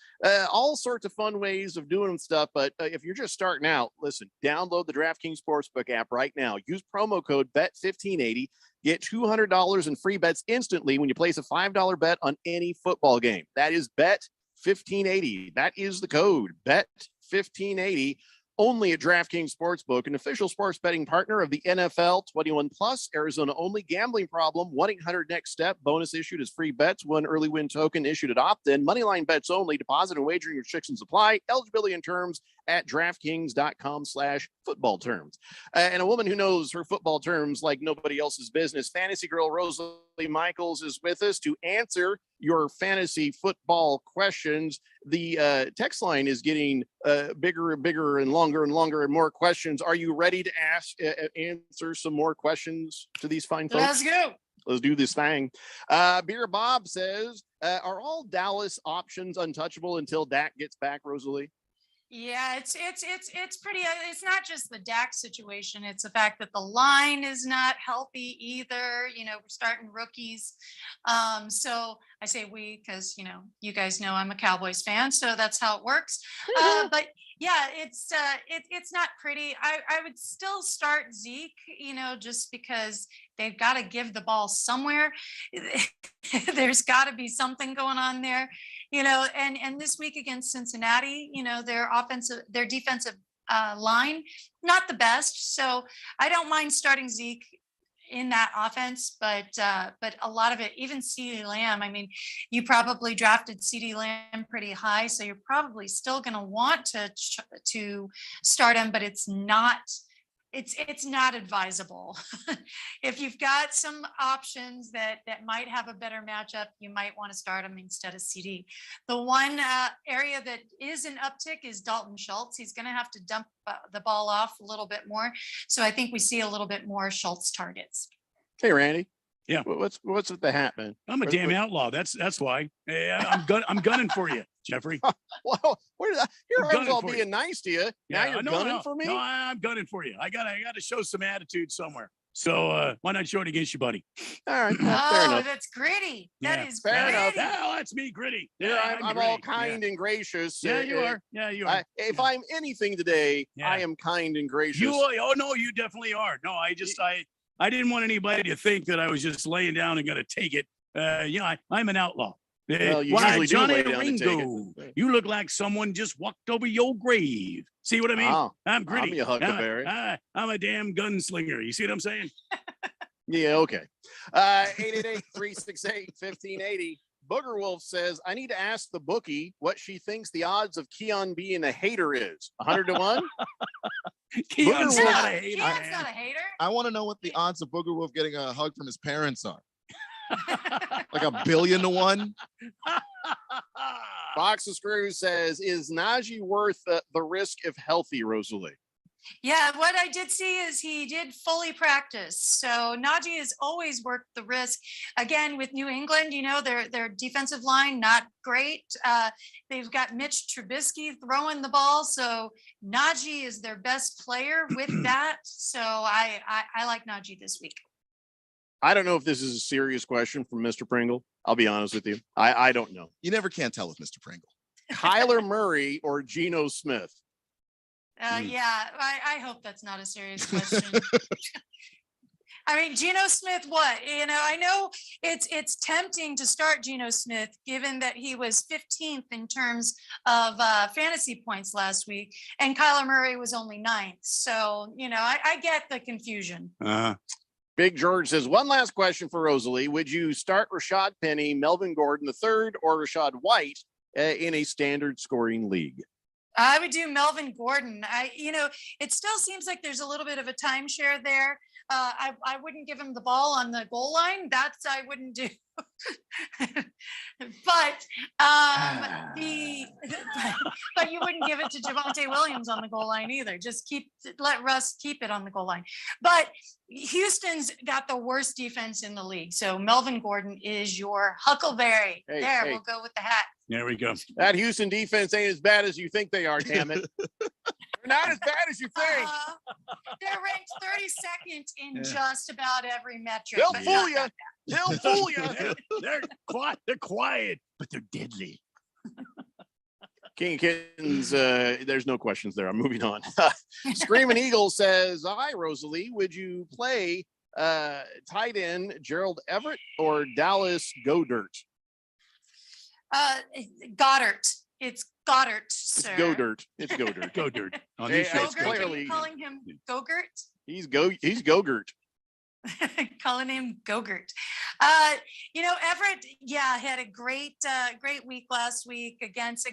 All sorts of fun ways of doing stuff. But if you're just starting out, listen, download the DraftKings Sportsbook app right now. Use promo code BET1580. Get $200 in free bets instantly when you place a $5 bet on any football game. That is BET1580. That is the code, BET1580. Only at DraftKings Sportsbook, an official sports betting partner of the NFL. 21 plus, Arizona only. Gambling problem? 1-800-NEXT-STEP. Bonus issued as free bets. One early win token issued at opt-in. Moneyline bets only. Deposit and wagering restrictions apply. Eligibility and terms at DraftKings.com/football terms. And a woman who knows her football terms like nobody else's business, Fantasy Girl Rosalie Michaels, is with us to answer your fantasy football questions. The text line is getting bigger and bigger and longer and more questions. Are you ready to answer some more questions to these fine folks? Let's go. Let's do this thing. Beer Bob says, are all Dallas options untouchable until Dak gets back, Rosalie? Yeah, it's pretty. It's not just the Dak situation. It's the fact that the line is not healthy either. You know, we're starting rookies. So I say we because you guys know I'm a Cowboys fan, so that's how it works. But yeah, it's not pretty. I would still start Zeke, just because they've got to give the ball somewhere. There's got to be something going on there, and this week against Cincinnati, their defensive line, not the best. So I don't mind starting Zeke in that offense, but a lot of it, even CeeDee Lamb, I mean, you probably drafted CeeDee Lamb pretty high, so you're probably still going to want to start him, but it's not advisable. If you've got some options that might have a better matchup, you might want to start them instead of CD. The one area that is an uptick is Dalton Schultz. He's going to have to dump the ball off a little bit more. So I think we see a little bit more Schultz targets. Hey, Randy. Yeah. What's with the hat, man? I'm a damn outlaw. That's why. Hey, I'm gunning for you, Jeffrey. Well, here I was all being nice to you. Now you're gunning for me? No, I'm gunning for you. I gotta show some attitude somewhere. So why not show it against you, buddy? All right. Fair enough. That's gritty. That is fair gritty. enough. Yeah, that's me, gritty. Yeah, I'm all gritty. kind and gracious. Yeah, you are. Yeah, you are. If I'm anything today, I am kind and gracious. You are. Oh no, you definitely are. No, I didn't want anybody to think that I was just laying down and going to take it. I'm an outlaw. Well, you usually do Johnny lay down and take Ringo, it. you look like someone just walked over your grave. See what I mean? Oh, I'm gritty. I'm a huckleberry. I'm a damn gunslinger. You see what I'm saying? Yeah, okay. 888-368-1580. Booger Wolf says, I need to ask the bookie what she thinks the odds of Keon being a hater is. 100 to 1? Keon's not a hater. Keon's not a hater. I want to know what the odds of Booger Wolf getting a hug from his parents are. Like 1 billion to 1? Box of Screws says, is Najee worth the risk if healthy, Rosalie? Yeah, what I did see is he did fully practice. So Najee has always worked the risk. Again, with New England, their defensive line, not great. They've got Mitch Trubisky throwing the ball. So Najee is their best player with that. So I like Najee this week. I don't know if this is a serious question from Mr. Pringle. I'll be honest with you. I don't know. You never can tell with Mr. Pringle. Kyler Murray or Geno Smith? Yeah, I hope that's not a serious question. I mean, Geno Smith, what? I know it's tempting to start Geno Smith, given that he was 15th in terms of fantasy points last week, and Kyler Murray was only 9th. So, I get the confusion. Big George says, one last question for Rosalie. Would you start Rashad Penny, Melvin Gordon III, or Rashad White in a standard scoring league? I would do Melvin Gordon. It still seems like there's a little bit of a timeshare there. I wouldn't give him the ball on the goal line. I wouldn't do. but you wouldn't give it to Javonte Williams on the goal line either. Just let Russ keep it on the goal line. But Houston's got the worst defense in the league. So Melvin Gordon is your huckleberry. We'll go with the hat. There we go. That Houston defense ain't as bad as you think they are, damn it. They're not as bad as you think. They're ranked 32nd in just about every metric. They'll fool you. They'll fool you. They're quiet, but they're deadly. King of Kittens, there's no questions there. I'm moving on. Screaming Eagle says, hi, Rosalie. Would you play tight end Gerald Everett or Dallas Goedert? Goddard. It's Goddard, sir. It's Goedert. It's Goedert. Goedert. On these Gogurt, clearly. Are you calling him Gogurt? He's Gogurt. Calling him Gogurt. Everett, had a great week last week against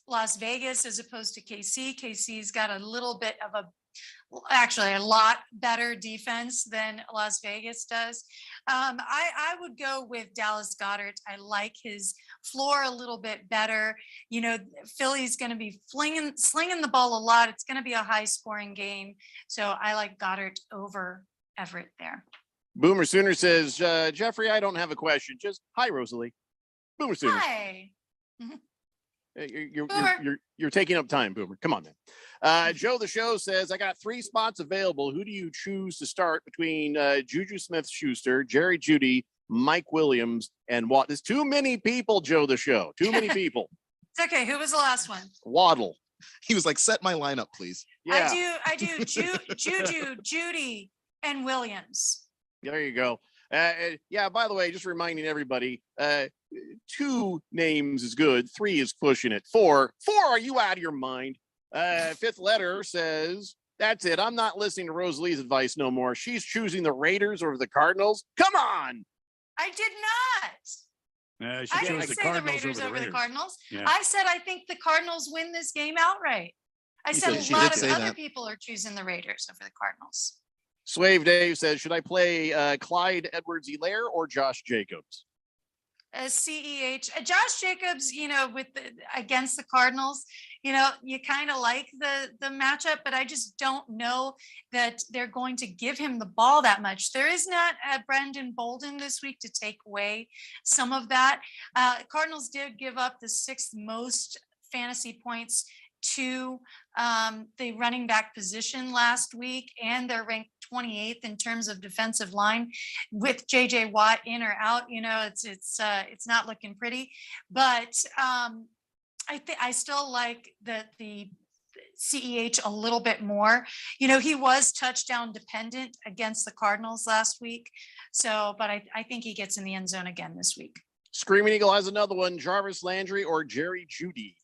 Las Vegas as opposed to KC. KC's got a little bit of actually a lot better defense than Las Vegas does. I would go with Dallas Goedert. I like his floor a little bit better. You know, Philly's going to be slinging the ball a lot. It's going to be a high scoring game. So I like Goddard over Everett there. Boomer Sooner says, Jeffrey, I don't have a question. Just hi, Rosalie. Boomer Sooner. Hi. You're taking up time, Boomer. Come on, man. Joe the Show says, I got 3 spots available. Who do you choose to start between Juju Smith-Schuster, Jerry Jeudy, Mike Williams, and Watt? There's too many people, Joe the Show. Too many people. It's okay. Who was the last one? Waddle. He was like, set my lineup, please. Yeah. I do Juju, Judy, and Williams. There you go. Yeah, by the way, just reminding everybody, 2 names is good. 3 is pushing it. 4, are you out of your mind? 5th letter says, that's it. I'm not listening to Rosalie's advice no more. She's choosing the Raiders over the Cardinals. Come on. I did not. She I chose didn't the say Cardinals the Raiders over the Cardinals. Yeah. I said I think the Cardinals win this game outright. I said a lot of other people are choosing the Raiders over the Cardinals. Swave Dave says, should I play Clyde Edwards-Helaire or Josh Jacobs? CEH. Josh Jacobs, you know, against the Cardinals, you know, you kind of like the matchup, but I just don't know that they're going to give him the ball that much. There is not a Brendan Bolden this week to take away some of that. Cardinals did give up the 6th most fantasy points to the running back position last week, and they're ranked 28th in terms of defensive line with JJ Watt in or out. You know, it's not looking pretty, but I still like the CEH a little bit more. You know, he was touchdown dependent against the Cardinals last week. So, but I think he gets in the end zone again this week. Screaming Eagle has another one, Jarvis Landry or Jerry Jeudy.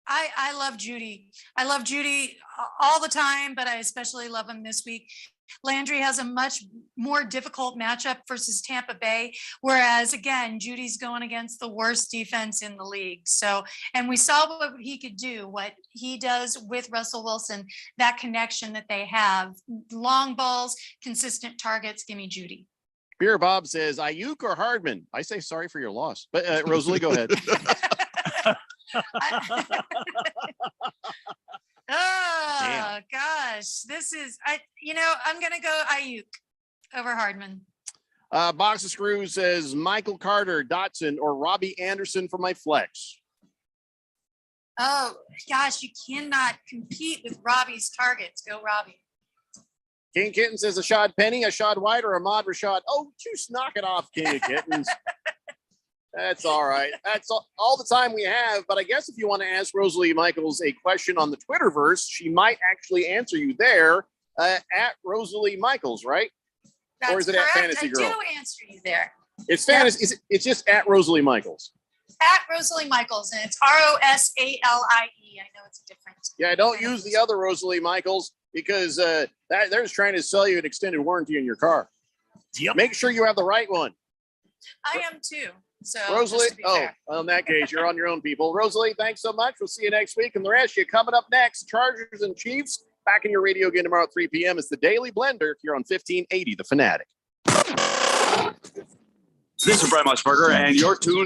I love Jeudy. I love Jeudy all the time, but I especially love him this week. Landry has a much more difficult matchup versus Tampa Bay, whereas again, Judy's going against the worst defense in the league. So, and we saw what he could do, what he does with Russell Wilson, that connection that they have, long balls, consistent targets. Give me Jeudy. Beer Bob says, Ayuk or Hardman? I say sorry for your loss, but Rosalie, go ahead. Oh gosh, this is I'm gonna go Ayuk over Hardman. Box of Screws says Michael Carter, Dotson, or Robbie Anderson for my flex. Oh gosh, you cannot compete with Robbie's targets. Go Robbie. King Kitten says Ashad Penny, Ashad White, or Ahmad Rashad. Oh, just knock it off, King of Kittens. That's all right. That's all the time we have. But I guess if you want to ask Rosalie Michaels a question on the Twitterverse, she might actually answer you there at Rosalie Michaels, right? That's or is it correct. at Fantasy Girl? I do answer you there. It's fantasy. It's just at Rosalie Michaels. At Rosalie Michaels, and it's ROSALIE. I know it's different. Yeah, don't use the other Rosalie Michaels because they're just trying to sell you an extended warranty in your car. Make sure you have the right one. I am too. So Rosalie, well, in that case, you're on your own, people. Rosalie, thanks so much. We'll see you next week. And the rest of you coming up next, Chargers and Chiefs. Back in your radio again tomorrow at 3 p.m. It's the Daily Blender here on 1580 The Fanatic. This is Brett Musburger, and you're tuned